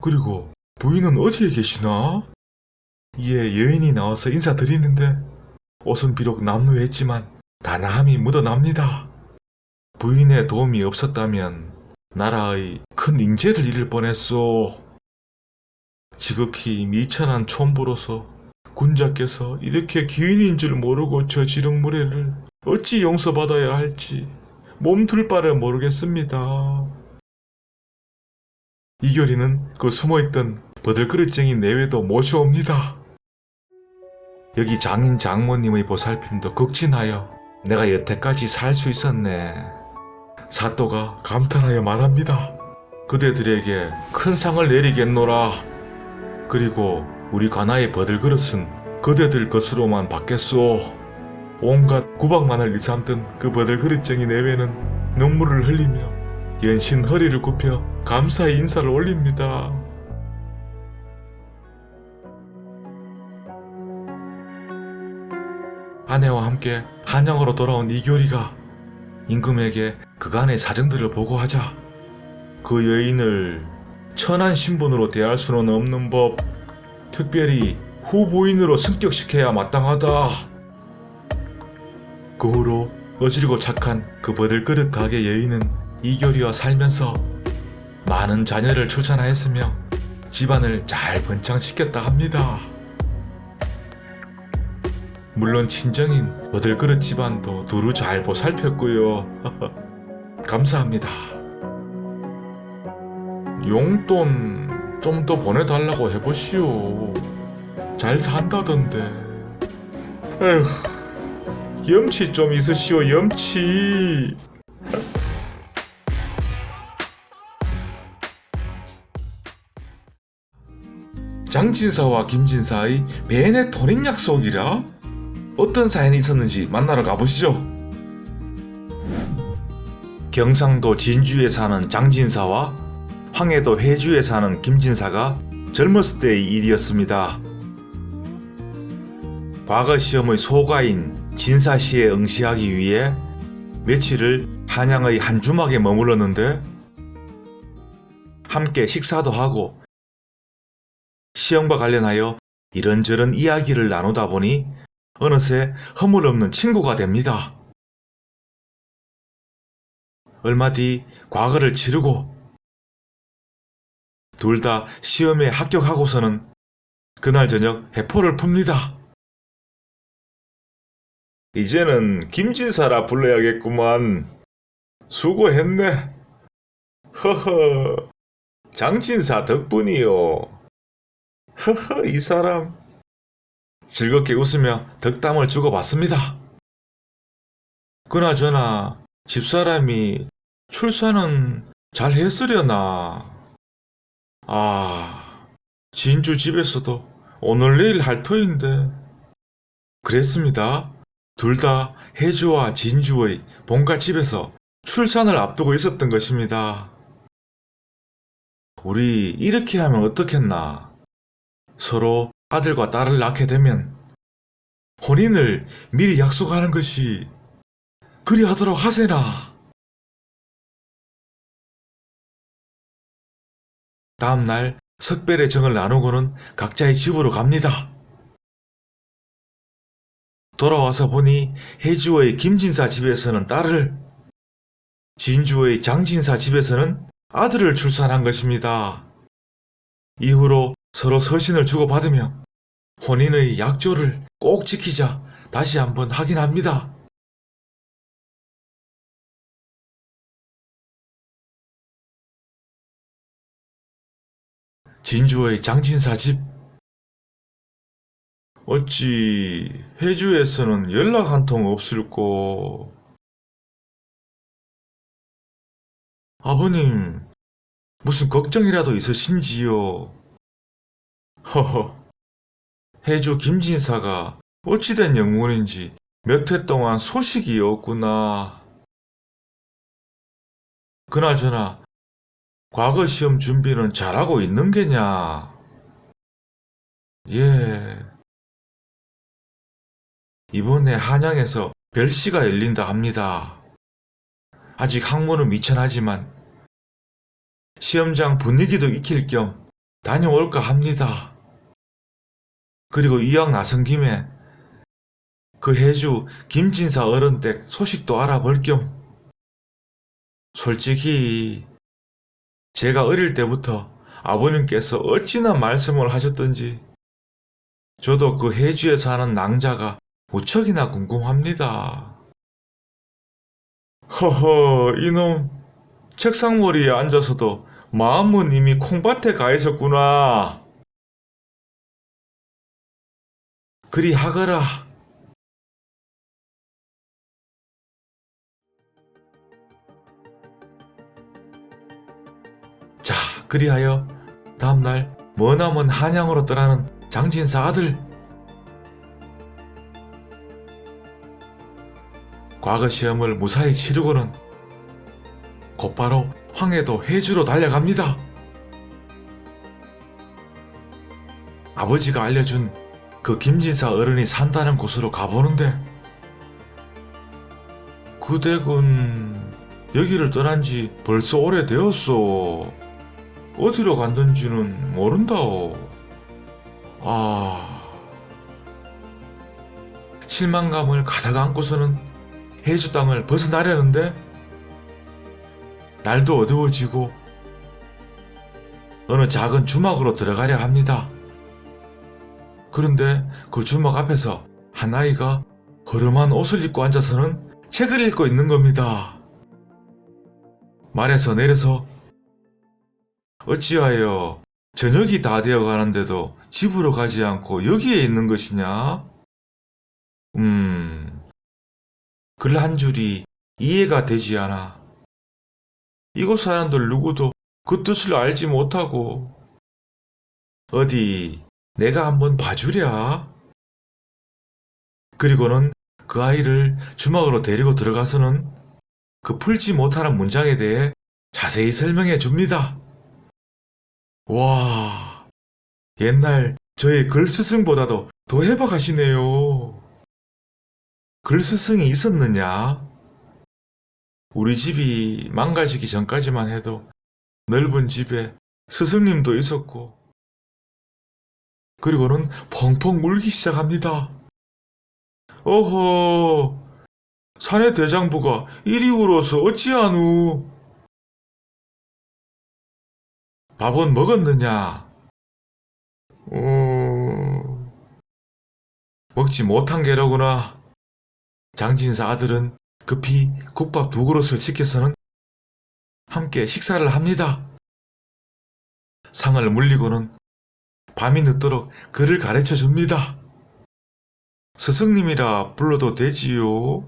그리고 부인은 어디에 계시나? 이에 여인이 나와서 인사드리는데 옷은 비록 남루했지만 단아함이 묻어납니다. 부인의 도움이 없었다면 나라의 큰 인재를 잃을 뻔했소. 지극히 미천한 촌부로서 군자께서 이렇게 귀인인 줄 모르고 저지른 무례를 어찌 용서받아야 할지 몸둘 바를 모르겠습니다. 이교리는 그 숨어있던 버들그릇쟁이 내외도 모셔옵니다. 여기 장인 장모님의 보살핌도 극진하여 내가 여태까지 살 수 있었네. 사또가 감탄하여 말합니다. 그대들에게 큰 상을 내리겠노라. 그리고 우리 관아의 버들그릇은 그대들 것으로만 받겠소. 온갖 구박만을 일삼던 그 버들그릇쟁이 내외는 눈물을 흘리며 연신 허리를 굽혀 감사의 인사를 올립니다. 아내와 함께 한양으로 돌아온 이교리가 임금에게 그간의 사정들을 보고하자 그 여인을 천한 신분으로 대할 수는 없는 법, 특별히 후부인으로 승격시켜야 마땅하다. 그 후로 어지르고 착한 그 버들그릇 가게 여인은 이교리와 살면서 많은 자녀를 출산하였으며 집안을 잘 번창시켰다 합니다. 물론 친정인 버들그릇 집안도 두루 잘 보살폈고요. 감사합니다. 용돈 좀 더 보내달라고 해보시오. 잘 산다던데. 에휴, 염치 좀 있으시오, 염치. 장진사와 김진사의 베넷 혼인 약속이라? 어떤 사연이 있었는지 만나러 가보시죠. 경상도 진주에 사는 장진사와 황해도 회주에 사는 김진사가 젊었을 때의 일이었습니다. 과거 시험의 소가인 진사시에 응시하기 위해 며칠을 한양의 한 주막에 머물렀는데 함께 식사도 하고 시험과 관련하여 이런저런 이야기를 나누다 보니 어느새 허물없는 친구가 됩니다. 얼마 뒤 과거를 치르고 둘 다 시험에 합격하고서는 그날 저녁 회포를 풉니다. 이제는 김진사라 불러야겠구만. 수고했네. 허허, 장진사 덕분이요. 허허, 이 사람. 즐겁게 웃으며 덕담을 주고받습니다. 그나저나 집사람이 출산은 잘 했으려나. 진주 집에서도 오늘 내일 할 터인데. 그랬습니다. 둘 다 해주와 진주의 본가집에서 출산을 앞두고 있었던 것입니다. 우리 이렇게 하면 어떻겠나. 서로 아들과 딸을 낳게 되면 혼인을 미리 약속하는 것이 그리하도록 하세나. 다음날 석별의 정을 나누고는 각자의 집으로 갑니다. 돌아와서 보니 해주의 김진사 집에서는 딸을, 진주의 장진사 집에서는 아들을 출산한 것입니다. 이후로 서로 서신을 주고받으며 혼인의 약조를 꼭 지키자 다시 한번 확인합니다. 진주의 장진사 집. 어찌 해주에서는 연락 한 통 없을꼬. 아버님, 무슨 걱정이라도 있으신지요? 허허, 해주 김진사가 어찌된 영문인지 몇 해 동안 소식이 없구나. 그나저나 과거 시험 준비는 잘하고 있는 게냐? 예. 이번에 한양에서 별시가 열린다 합니다. 아직 학문은 미천하지만 시험장 분위기도 익힐 겸 다녀올까 합니다. 그리고 이왕 나선 김에 그 해주 김진사 어른댁 소식도 알아볼 겸. 솔직히 제가 어릴 때부터 아버님께서 어찌나 말씀을 하셨던지 저도 그 해주에 사는 낭자가 무척이나 궁금합니다. 허허, 이놈 책상머리에 앉아서도 마음은 이미 콩밭에 가 있었구나. 그리 하거라. 자, 그리하여 다음날 머나먼 한양으로 떠나는 장진사 아들. 과거 시험을 무사히 치르고는 곧바로 황해도 해주로 달려갑니다. 아버지가 알려준 그 김진사 어른이 산다는 곳으로 가보는데 그 댁은 여기를 떠난 지 벌써 오래되었소. 어디로 갔는지는 모른다오. 실망감을 가득 안고서는 해주 땅을 벗어나려는데 날도 어두워지고 어느 작은 주막으로 들어가려 합니다. 그런데 그 주막 앞에서 한 아이가 허름한 옷을 입고 앉아서는 책을 읽고 있는 겁니다. 말에서 내려서 어찌하여 저녁이 다 되어 가는데도 집으로 가지 않고 여기에 있는 것이냐? 글 한 줄이 이해가 되지 않아. 이곳 사람들 누구도 그 뜻을 알지 못하고 어디 내가 한번 봐주랴. 그리고는 그 아이를 주막으로 데리고 들어가서는 그 풀지 못하는 문장에 대해 자세히 설명해 줍니다. 와, 옛날 저의 글스승보다도 더 해박하시네요. 글스승이 있었느냐? 우리 집이 망가지기 전까지만 해도 넓은 집에 스승님도 있었고 그리고는 펑펑 울기 시작합니다. 어허, 사내 대장부가 이리 울어서 어찌하누? 밥은 먹었느냐? 먹지 못한 게로구나. 장진사 아들은 급히 국밥 2그릇을 시켜서는 함께 식사를 합니다. 상을 물리고는 밤이 늦도록 글을 가르쳐 줍니다. 스승님이라 불러도 되지요?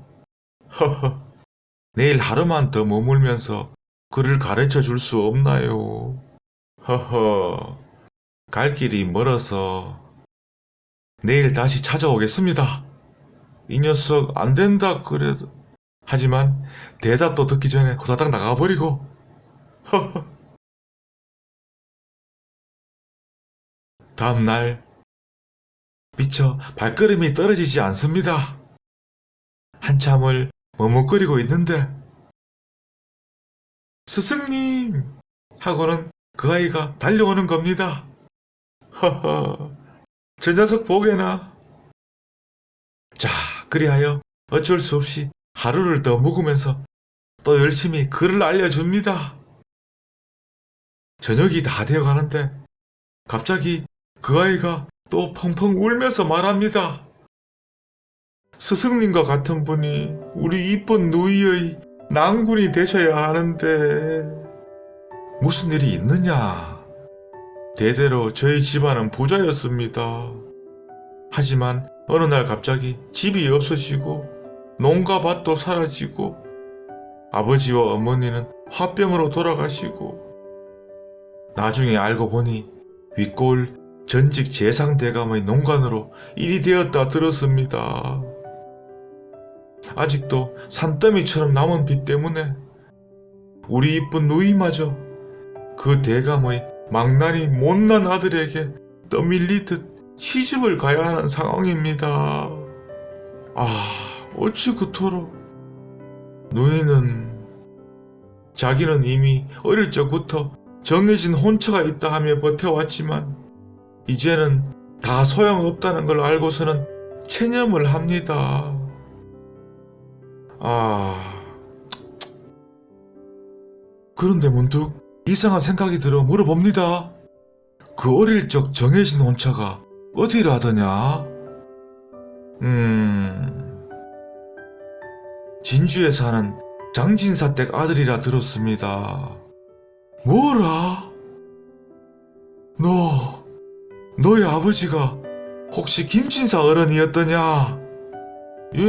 허허, 내일 하루만 더 머물면서 글을 가르쳐 줄 수 없나요? 허허, 갈 길이 멀어서 내일 다시 찾아오겠습니다. 이 녀석 안 된다 그래도. 하지만 대답도 듣기 전에 후다닥 나가버리고. 허허. 다음날 미처 발걸음이 떨어지지 않습니다. 한참을 머뭇거리고 있는데 스승님! 하고는 그 아이가 달려오는 겁니다. 허허, 저 녀석 보게나. 자, 그리하여 어쩔 수 없이 하루를 더 묵으면서 또 열심히 글을 알려줍니다. 저녁이 다 되어가는데 갑자기 그 아이가 또 펑펑 울면서 말합니다. 스승님과 같은 분이 우리 이쁜 누이의 낭군이 되셔야 하는데 무슨 일이 있느냐? 대대로 저희 집안은 부자였습니다. 하지만 어느 날 갑자기 집이 없어지고 농가 밭도 사라지고 아버지와 어머니는 화병으로 돌아가시고 나중에 알고 보니 윗골 전직 재상대감의 농간으로 일이 되었다 들었습니다. 아직도 산더미처럼 남은 빚 때문에 우리 이쁜 누이마저 그 대감의 망나니 못난 아들에게 떠밀리듯 시집을 가야 하는 상황입니다. 어찌 그토록. 누이는 자기는 이미 어릴 적부터 정해진 혼처가 있다 하며 버텨왔지만 이제는 다 소용없다는 걸 알고서는 체념을 합니다. 그런데 문득 이상한 생각이 들어 물어봅니다. 그 어릴 적 정해진 혼처가 어디라 하더냐? 진주에 사는 장진사 댁 아들이라 들었습니다. 뭐라? 너의 아버지가 혹시 김진사 어른이었더냐? 예,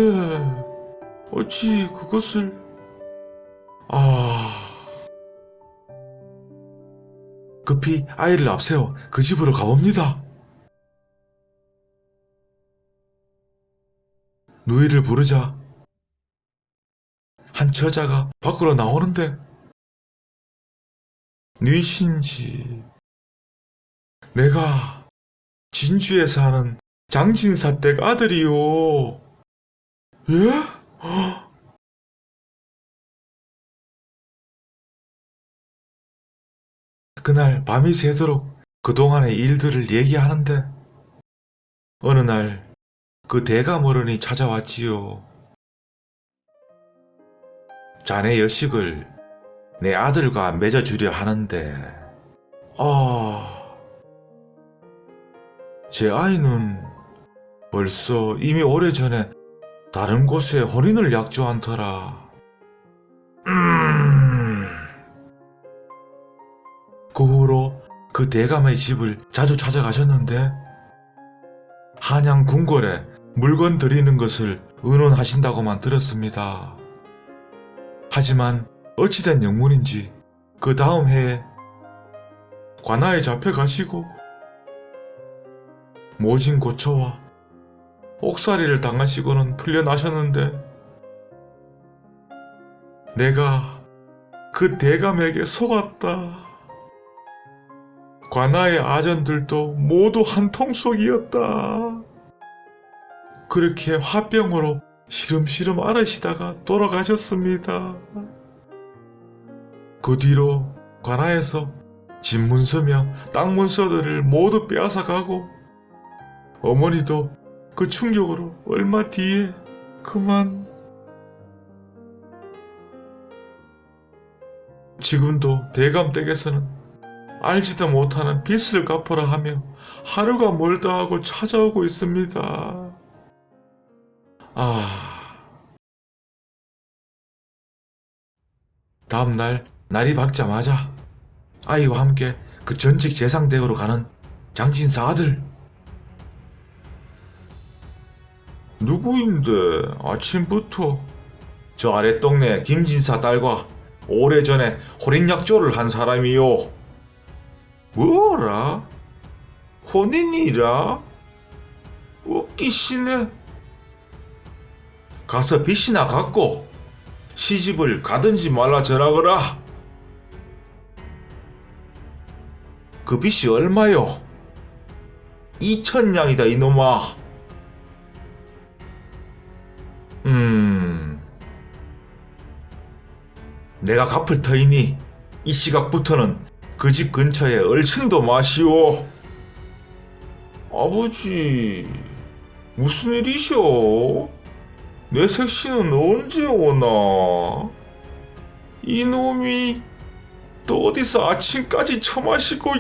어찌 그것을... 급히 아이를 앞세워 그 집으로 가봅니다. 누이를 부르자 한 처자가 밖으로 나오는데 뉘신지. 내가 진주에 사는 장진사댁 아들이요. 예? 그날 밤이 새도록 그동안의 일들을 얘기하는데 어느 날 그 대감어른이 찾아왔지요. 자네 여식을 내 아들과 맺어주려 하는데 제 아이는 벌써 이미 오래전에 다른 곳에 혼인을 약조한 터라. 그 후로 그 대감의 집을 자주 찾아가셨는데 한양 궁궐에 물건 드리는 것을 의논하신다고만 들었습니다. 하지만 어찌된 영문인지 그 다음 해에 관아에 잡혀가시고 모진 고초와 옥살이를 당하시고는 풀려나셨는데 내가 그 대감에게 속았다. 관아의 아전들도 모두 한통속이었다. 그렇게 화병으로 시름시름 앓으시다가 돌아가셨습니다. 그 뒤로 관아에서 집문서며 땅문서들을 모두 빼앗아가고 어머니도 그 충격으로 얼마 뒤에 그만. 지금도 대감 댁에서는 알지도 못하는 빚을 갚으라 하며 하루가 멀다 하고 찾아오고 있습니다. 다음 날 날이 밝자마자 아이와 함께 그 전직 재상댁으로 가는 장진사 아들. 누구인데 아침부터? 저 아랫동네 김진사 딸과 오래전에 혼인약조를 한 사람이요. 뭐라? 혼인이라? 웃기시네. 가서 빚이나 갚고 시집을 가든지 말라 전하거라. 그 빚이 얼마요? 2,000냥이다 이놈아. 내가 갚을 터이니 이 시각부터는 그 집 근처에 얼씬도 마시오. 아버지, 무슨 일이셔? 내 색시는 언제 오나? 이놈이 또 어디서 아침까지 처마시고.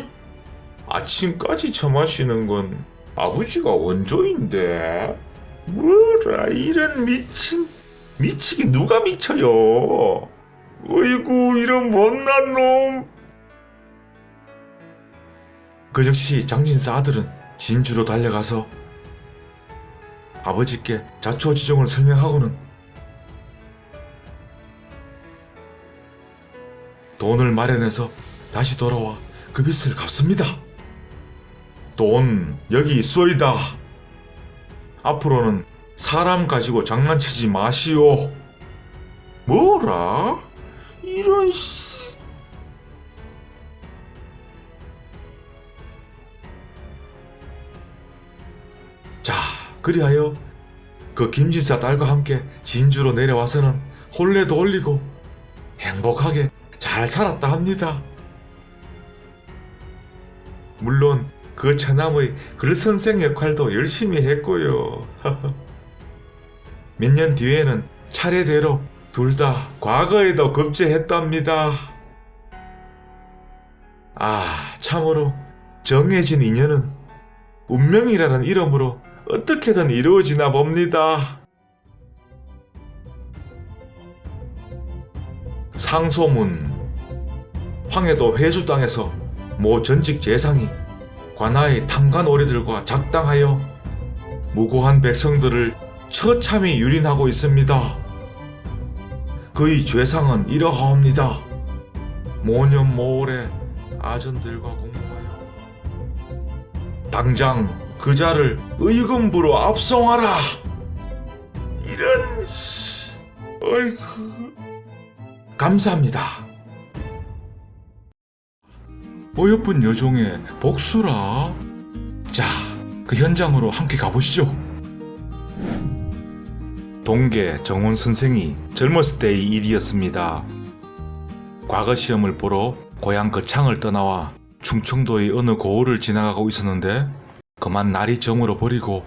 아침까지 처마시는 건 아버지가 원조인데. 뭐라, 이런 미치기 누가 미쳐요? 어이구, 이런 못난 놈. 그 즉시 장진사 아들은 진주로 달려가서 아버지께 자초지종을 설명하고는 돈을 마련해서 다시 돌아와 그 빚을 갚습니다. 돈 여기 있소이다. 앞으로는 사람 가지고 장난치지 마시오. 뭐라? 이런 자, 그리하여 그 김진사 딸과 함께 진주로 내려와서는 혼례도 올리고 행복하게 잘 살았다 합니다. 물론 그 처남의 글선생 역할도 열심히 했고요. 몇 년 뒤에는 차례대로 둘 다 과거에도 급제했답니다. 참으로 정해진 인연은 운명이라는 이름으로 어떻게든 이루어지나 봅니다. 상소문. 황해도 회주 땅에서 모 전직 재상이 관아의 탐관오리들과 작당하여 무고한 백성들을 처참히 유린하고 있습니다. 그의 죄상은 이러하옵니다. 모년 모올에 아전들과 공모하여 당장 그 자를 의금부로 압송하라. 이런 어이구. 감사합니다. 어여쁜 여종의 복수라. 자, 그 현장으로 함께 가보시죠. 동계 정원 선생이 젊었을 때의 일이었습니다. 과거 시험을 보러 고향 거창을 떠나와 충청도의 어느 고을을 지나가고 있었는데 그만 날이 저물어 버리고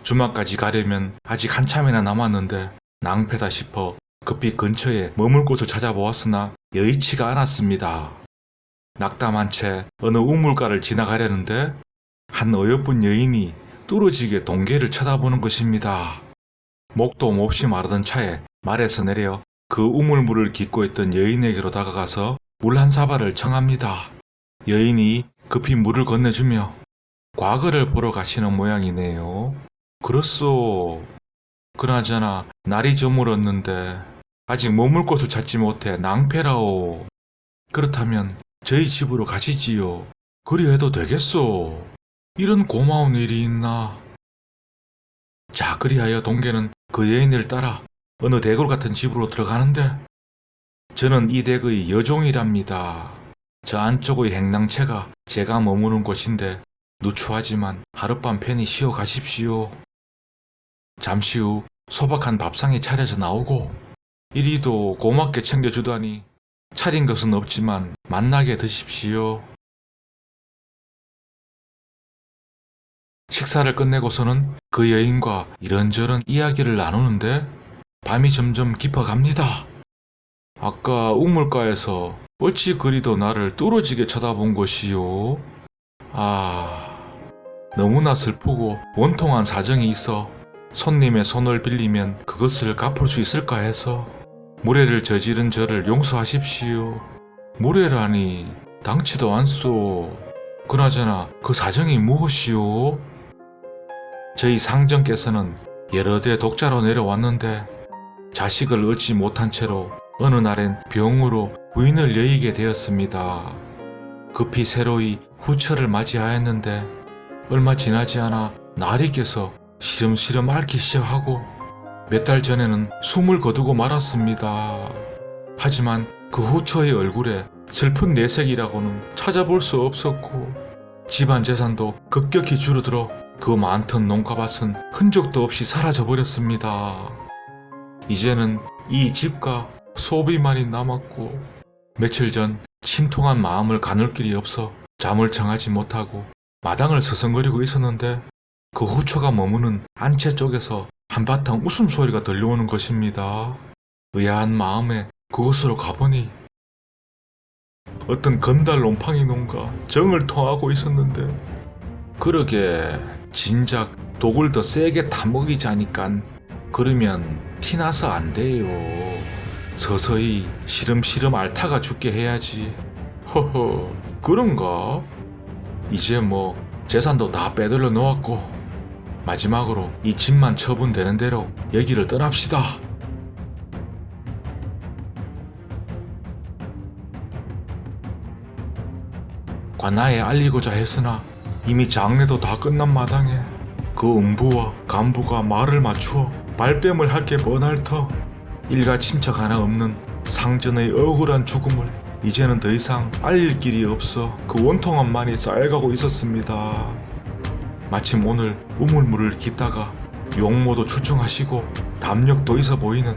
주말까지 가려면 아직 한참이나 남았는데 낭패다 싶어 급히 근처에 머물 곳을 찾아보았으나 여의치가 않았습니다. 낙담한 채 어느 우물가를 지나가려는데 한 어여쁜 여인이 뚫어지게 동계를 쳐다보는 것입니다. 목도 몹시 마르던 차에 말에서 내려 그 우물물을 깃고 있던 여인에게로 다가가서 물 한 사발을 청합니다. 여인이 급히 물을 건네주며 과거를 보러 가시는 모양이네요. 그렇소. 그나저나 날이 저물었는데 아직 머물 곳을 찾지 못해 낭패라오. 그렇다면 저희 집으로 가시지요. 그리 해도 되겠소. 이런 고마운 일이 있나. 자, 그리하여 동계는 그 여인을 따라 어느 대궐 같은 집으로 들어가는데 저는 이 댁의 여종이랍니다. 저 안쪽의 행랑채가 제가 머무는 곳인데 누추하지만 하룻밤 편히 쉬어 가십시오. 잠시 후 소박한 밥상이 차려져 나오고 이리도 고맙게 챙겨주다니 차린 것은 없지만 맛나게 드십시오. 식사를 끝내고서는 그 여인과 이런저런 이야기를 나누는데 밤이 점점 깊어갑니다. 아까 우물가에서 어찌 그리도 나를 뚫어지게 쳐다본 것이요? 너무나 슬프고 원통한 사정이 있어 손님의 손을 빌리면 그것을 갚을 수 있을까 해서 무례를 저지른 저를 용서하십시오. 무례라니 당치도 않소. 그나저나 그 사정이 무엇이요? 저희 상정께서는 여러 대 독자로 내려왔는데 자식을 얻지 못한 채로 어느 날엔 병으로 부인을 여의게 되었습니다. 급히 새로이 후처를 맞이하였는데 얼마 지나지 않아 날이 깨서 시름시름 앓기 시작하고 몇 달 전에는 숨을 거두고 말았습니다. 하지만 그 후처의 얼굴에 슬픈 내색이라고는 찾아볼 수 없었고 집안 재산도 급격히 줄어들어 그 많던 농가밭은 흔적도 없이 사라져버렸습니다. 이제는 이 집과 소비만이 남았고 며칠 전 침통한 마음을 가눌 길이 없어 잠을 청하지 못하고 마당을 서성거리고 있었는데 그 후처가 머무는 안채 쪽에서 한바탕 웃음소리가 들려오는 것입니다. 의아한 마음에 그곳으로 가보니 어떤 건달 롬팡이 농가 정을 통하고 있었는데 그러게 진작 독을 더 세게 타먹이자니깐 그러면 티나서 안 돼요. 서서히 시름시름 앓다가 죽게 해야지. 허허, 그런가? 이제 뭐 재산도 다 빼돌려 놓았고 마지막으로 이 집만 처분되는 대로 여기를 떠납시다. 관나에 알리고자 했으나 이미 장례도 다 끝난 마당에 그 음부와 간부가 말을 맞추어 발뺌을 할 게 뻔할 터 일가 친척 하나 없는 상전의 억울한 죽음을 이제는 더 이상 알릴 길이 없어 그 원통함만이 쌓여가고 있었습니다. 마침 오늘 우물물을 깃다가 용모도 출중하시고 담력도 있어 보이는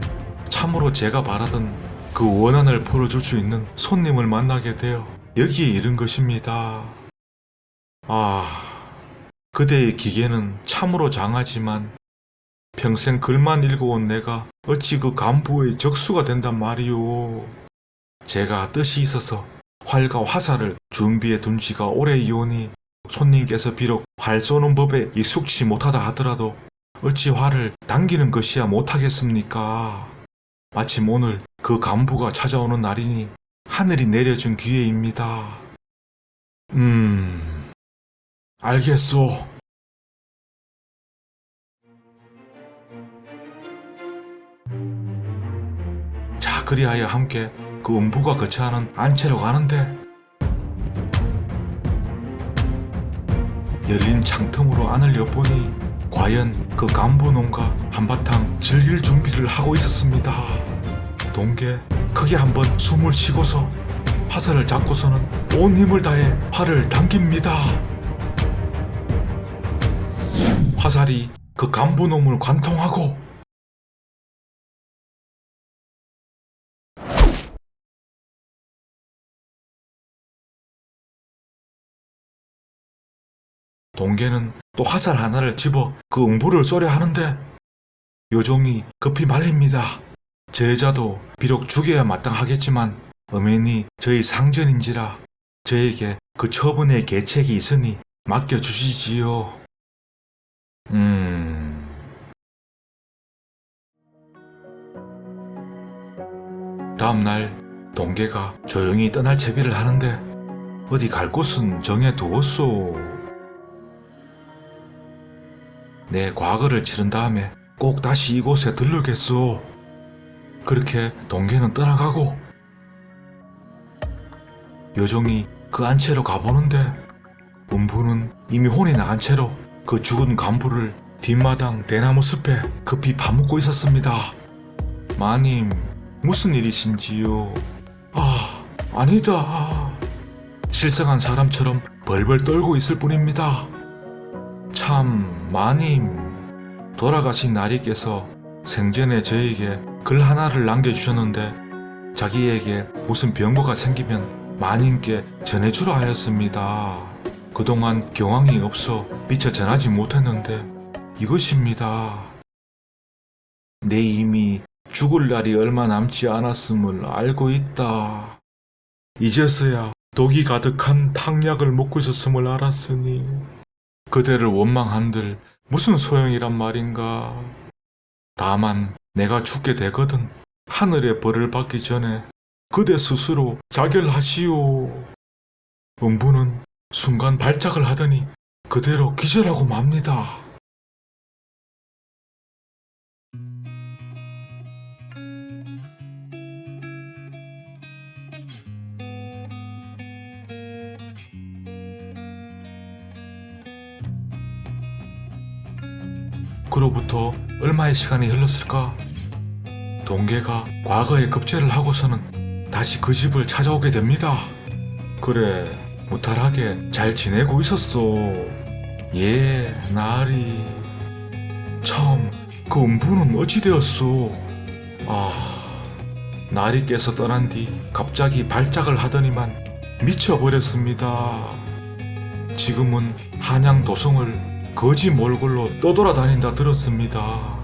참으로 제가 바라던 그 원한을 풀어줄 수 있는 손님을 만나게 되어 여기에 이른 것입니다. 그대의 기계는 참으로 장하지만 평생 글만 읽어온 내가 어찌 그 간부의 적수가 된단 말이오. 제가 뜻이 있어서 활과 화살을 준비해 둔 지가 오래이오니 손님께서 비록 활 쏘는 법에 익숙치 못하다 하더라도 어찌 활을 당기는 것이야 못하겠습니까? 마침 오늘 그 간부가 찾아오는 날이니 하늘이 내려준 기회입니다. 알겠소. 자, 그리하여 함께 그 음부가 거처하는 안채로 가는데 열린 창틈으로 안을 엿보니 과연 그 간부농가 한바탕 즐길 준비를 하고 있었습니다. 동계 크게 한번 숨을 쉬고서 화살을 잡고서는 온 힘을 다해 활을 당깁니다. 화살이 그 간부놈을 관통하고 동계는 또 화살 하나를 집어 그 음부를 쏘려 하는데 요종이 급히 말립니다. 제자도 비록 죽여야 마땅하겠지만 엄연히 저희 상전인지라 저에게 그 처분의 계책이 있으니 맡겨주시지요. 다음날 동계가 조용히 떠날 채비를 하는데 어디 갈 곳은 정해두었소. 내 과거를 치른 다음에 꼭 다시 이곳에 들르겠소. 그렇게 동계는 떠나가고 여종이 그 안채로 가보는데 음부는 이미 혼이 나간 채로 그 죽은 간부를 뒷마당 대나무 숲에 급히 파묻고 있었습니다. 마님, 무슨 일이신지요? 아니다. 실성한 사람처럼 벌벌 떨고 있을 뿐입니다. 참, 마님, 돌아가신 나리께서 생전에 저에게 글 하나를 남겨주셨는데 자기에게 무슨 병고가 생기면 마님께 전해주라 하였습니다. 그동안 경황이 없어 미처 전하지 못했는데 이것입니다. 내 이미 죽을 날이 얼마 남지 않았음을 알고 있다. 이제서야 독이 가득한 탕약을 먹고 있었음을 알았으니 그대를 원망한들 무슨 소용이란 말인가. 다만 내가 죽게 되거든 하늘의 벌을 받기 전에 그대 스스로 자결하시오. 음부는 순간 발작을 하더니 그대로 기절하고 맙니다. 그로부터 얼마의 시간이 흘렀을까? 동계가 과거에 급제를 하고서는 다시 그 집을 찾아오게 됩니다. 그래, 무탈하게 잘 지내고 있었소. 예, 나리. 참, 그 음부는 어찌 되었소? 나리께서 떠난 뒤 갑자기 발작을 하더니만 미쳐버렸습니다. 지금은 한양 도성을 거지 몰골로 떠돌아다닌다 들었습니다.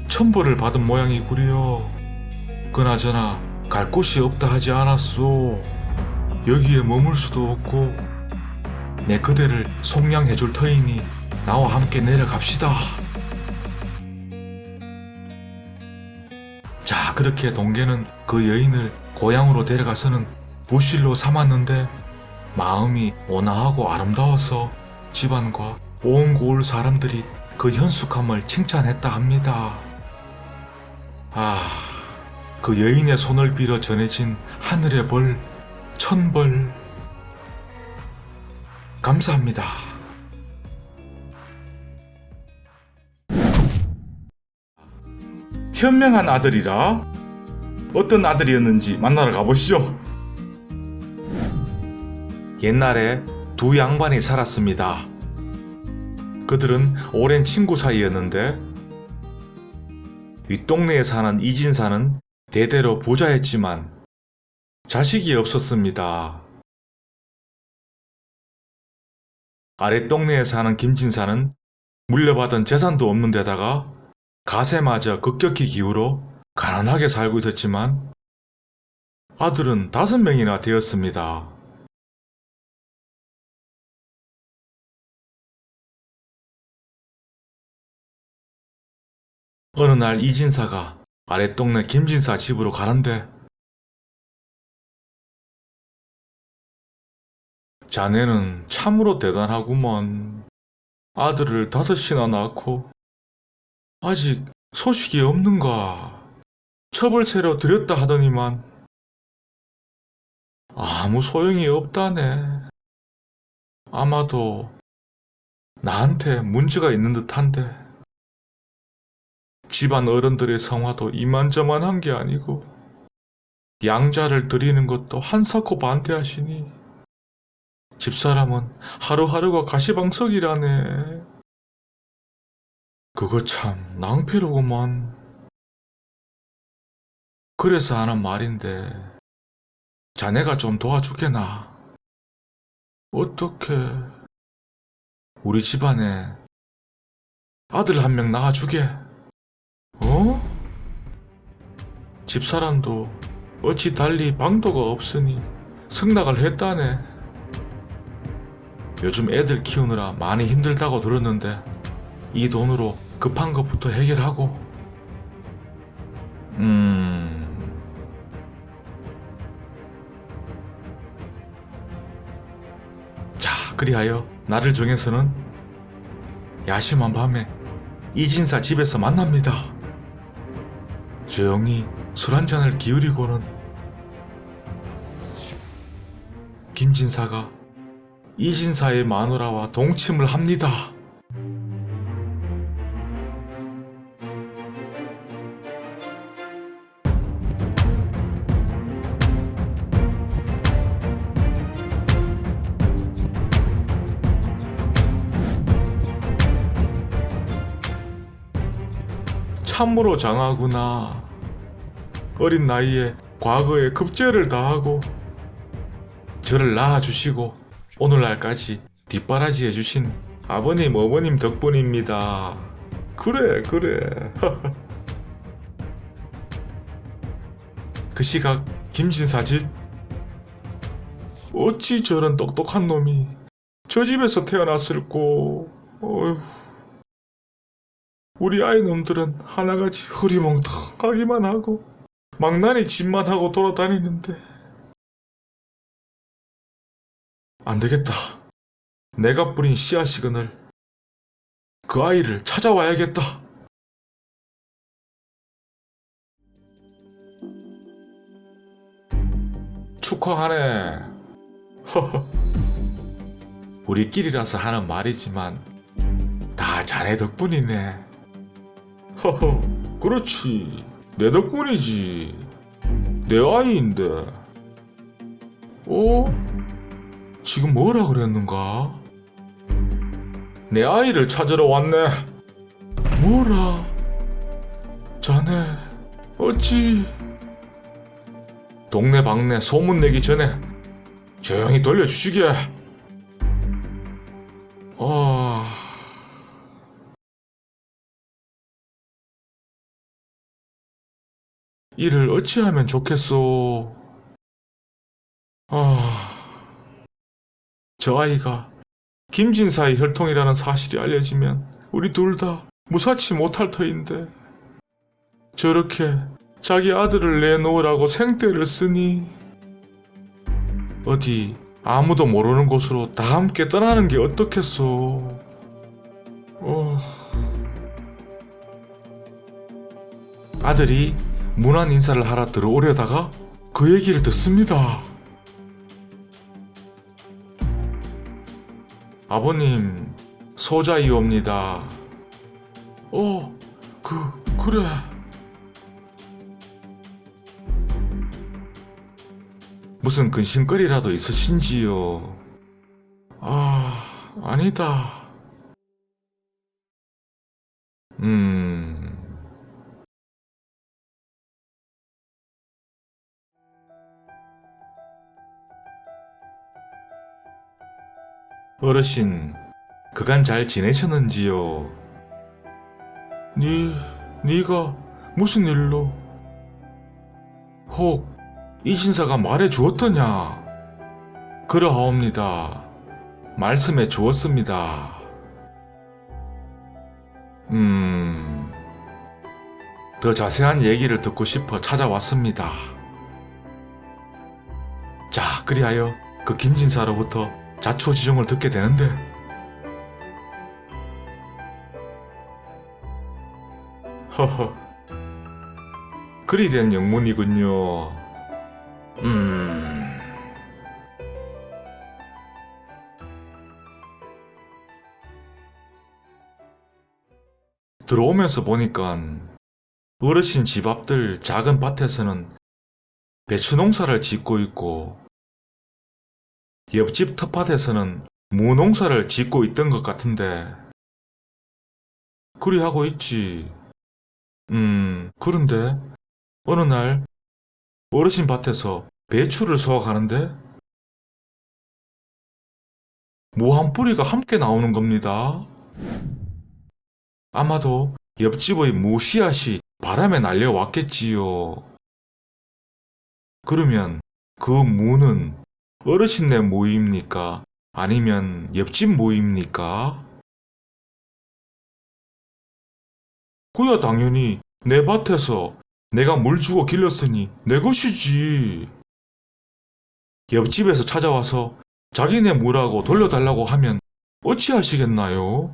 천벌을 받은 모양이구려. 그나저나 갈 곳이 없다 하지 않았소. 여기에 머물 수도 없고 내 그대를 속량해줄 터이니 나와 함께 내려갑시다. 자, 그렇게 동계는 그 여인을 고향으로 데려가서는 부실로 삼았는데 마음이 온화하고 아름다워서 집안과 온 고을 사람들이 그 현숙함을 칭찬했다 합니다. 그 여인의 손을 빌어 전해진 하늘의 벌, 천벌. 감사합니다. 현명한 아들이라? 어떤 아들이었는지 만나러 가보시죠. 옛날에 두 양반이 살았습니다. 그들은 오랜 친구 사이였는데 윗동네에 사는 이진사는 대대로 부자였지만 자식이 없었습니다. 아랫동네에 사는 김진사는 물려받은 재산도 없는 데다가 가세마저 급격히 기울어 가난하게 살고 있었지만 아들은 5명이나 되었습니다. 어느 날 이진사가 아랫동네 김진사 집으로 가는데 자네는 참으로 대단하구먼. 아들을 5이나 낳고 아직 소식이 없는가. 첩을새로 들였다 하더니만 아무 소용이 없다네. 아마도 나한테 문제가 있는 듯한데 집안 어른들의 성화도 이만저만한 게 아니고 양자를 드리는 것도 한사코 반대하시니 집사람은 하루하루가 가시방석이라네. 그거 참 낭패로구만. 그래서 하는 말인데 자네가 좀 도와주게나. 어떻게 우리 집안에 아들 한 명 낳아주게. 어? 집사람도 어찌 달리 방도가 없으니 승낙을 했다네. 요즘 애들 키우느라 많이 힘들다고 들었는데 이 돈으로 급한 것부터 해결하고. 자, 그리하여 날을 정해서는 야심한 밤에 이진사 집에서 만납니다. 조용히 술 한잔을 기울이고는 김진사가 이진사의 마누라와 동침을 합니다. 참으로 장하구나. 어린 나이에 과거에 급제를 다하고 저를 낳아주시고 오늘날까지 뒷바라지 해주신 아버님 어머님 덕분입니다. 그래. 그 시각 김진사 집. 어찌 저런 똑똑한 놈이 저 집에서 태어났을꼬. 어휴. 우리 아이놈들은 하나같이 흐리멍텅하기만 하고 망나니 짓만 하고 돌아다니는데. 안되겠다. 내가 뿌린 씨앗이거늘 그 아이를 찾아와야겠다. 축하하네. 허허. 우리끼리라서 하는 말이지만 다 자네 덕분이네. 허허. 그렇지. 내 덕분이지. 내 아이인데. 지금 뭐라 그랬는가? 내 아이를 찾으러 왔네. 뭐라? 자네 어찌? 동네방네 소문내기 전에 조용히 돌려주시게. 이를 어찌하면 좋겠소. 저 아이가 김진사의 혈통이라는 사실이 알려지면 우리 둘 다 무사치 못할 터인데 저렇게 자기 아들을 내놓으라고 생떼를 쓰니 어디 아무도 모르는 곳으로 다 함께 떠나는 게 어떻겠소. 아들이 문안 인사를 하러 들어오려다가 그 얘기를 듣습니다. 아버님, 소자이옵니다. 그래. 무슨 근심거리라도 있으신지요? 아니다. 어르신, 그간 잘 지내셨는지요? 네가 무슨 일로? 혹 이진사가 말해 주었더냐? 그러하옵니다. 말씀해 주었습니다. 더 자세한 얘기를 듣고 싶어 찾아왔습니다. 자, 그리하여 그 김진사로부터 자초지종을 듣게 되는데 허허, 그리 된 영문이군요. 들어오면서 보니까 어르신 집 앞들 작은 밭에서는 배추 농사를 짓고 있고 옆집 텃밭에서는 무 농사를 짓고 있던 것 같은데 그리 하고 있지. 그런데 어느 날 어르신 밭에서 배추를 수확하는데 무 한 뿌리가 함께 나오는 겁니다. 아마도 옆집의 무 씨앗이 바람에 날려왔겠지요. 그러면 그 무는 어르신네 무입니까? 아니면 옆집 무입니까? 그야 당연히 내 밭에서 내가 물 주고 길렀으니 내 것이지. 옆집에서 찾아와서 자기네 무라고 돌려달라고 하면 어찌하시겠나요?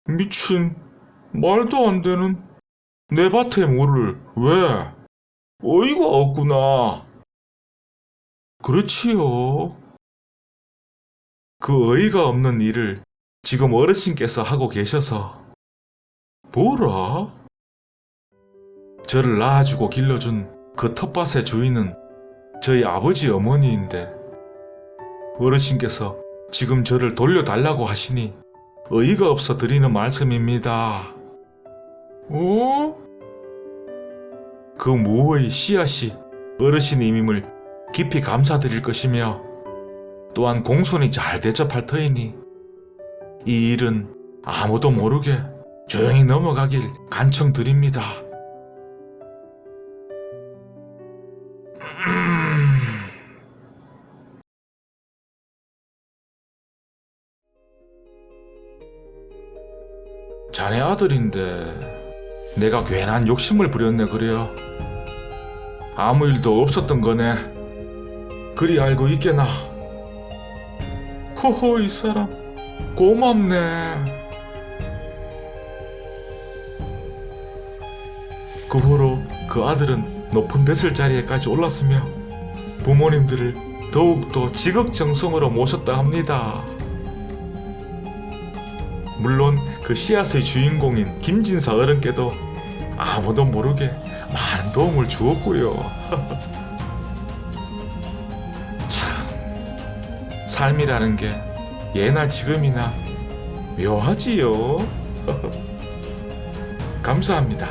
미친, 말도 안 되는 내 밭의 무를 왜? 어이가 없구나. 그렇지요. 그 어이가 없는 일을 지금 어르신께서 하고 계셔서. 뭐라? 저를 낳아주고 길러준 그 텃밭의 주인은 저희 아버지 어머니인데 어르신께서 지금 저를 돌려달라고 하시니 어이가 없어 드리는 말씀입니다. 어? 그 무의 씨앗이 어르신님임을 깊이 감사드릴 것이며 또한 공손히 잘 대접할 터이니 이 일은 아무도 모르게 조용히 넘어가길 간청드립니다. 자네 아들인데 내가 괜한 욕심을 부렸네 그래요. 아무 일도 없었던 거네. 그리 알고 있게나. 호호 이 사람 고맙네. 그 후로 그 아들은 높은 뱃을 자리에까지 올랐으며 부모님들을 더욱더 지극정성으로 모셨다 합니다. 물론 그 씨앗의 주인공인 김진사 어른께도 아무도 모르게 많은 도움을 주었고요. 참, 삶이라는 게 예나 지금이나 묘하지요. 감사합니다.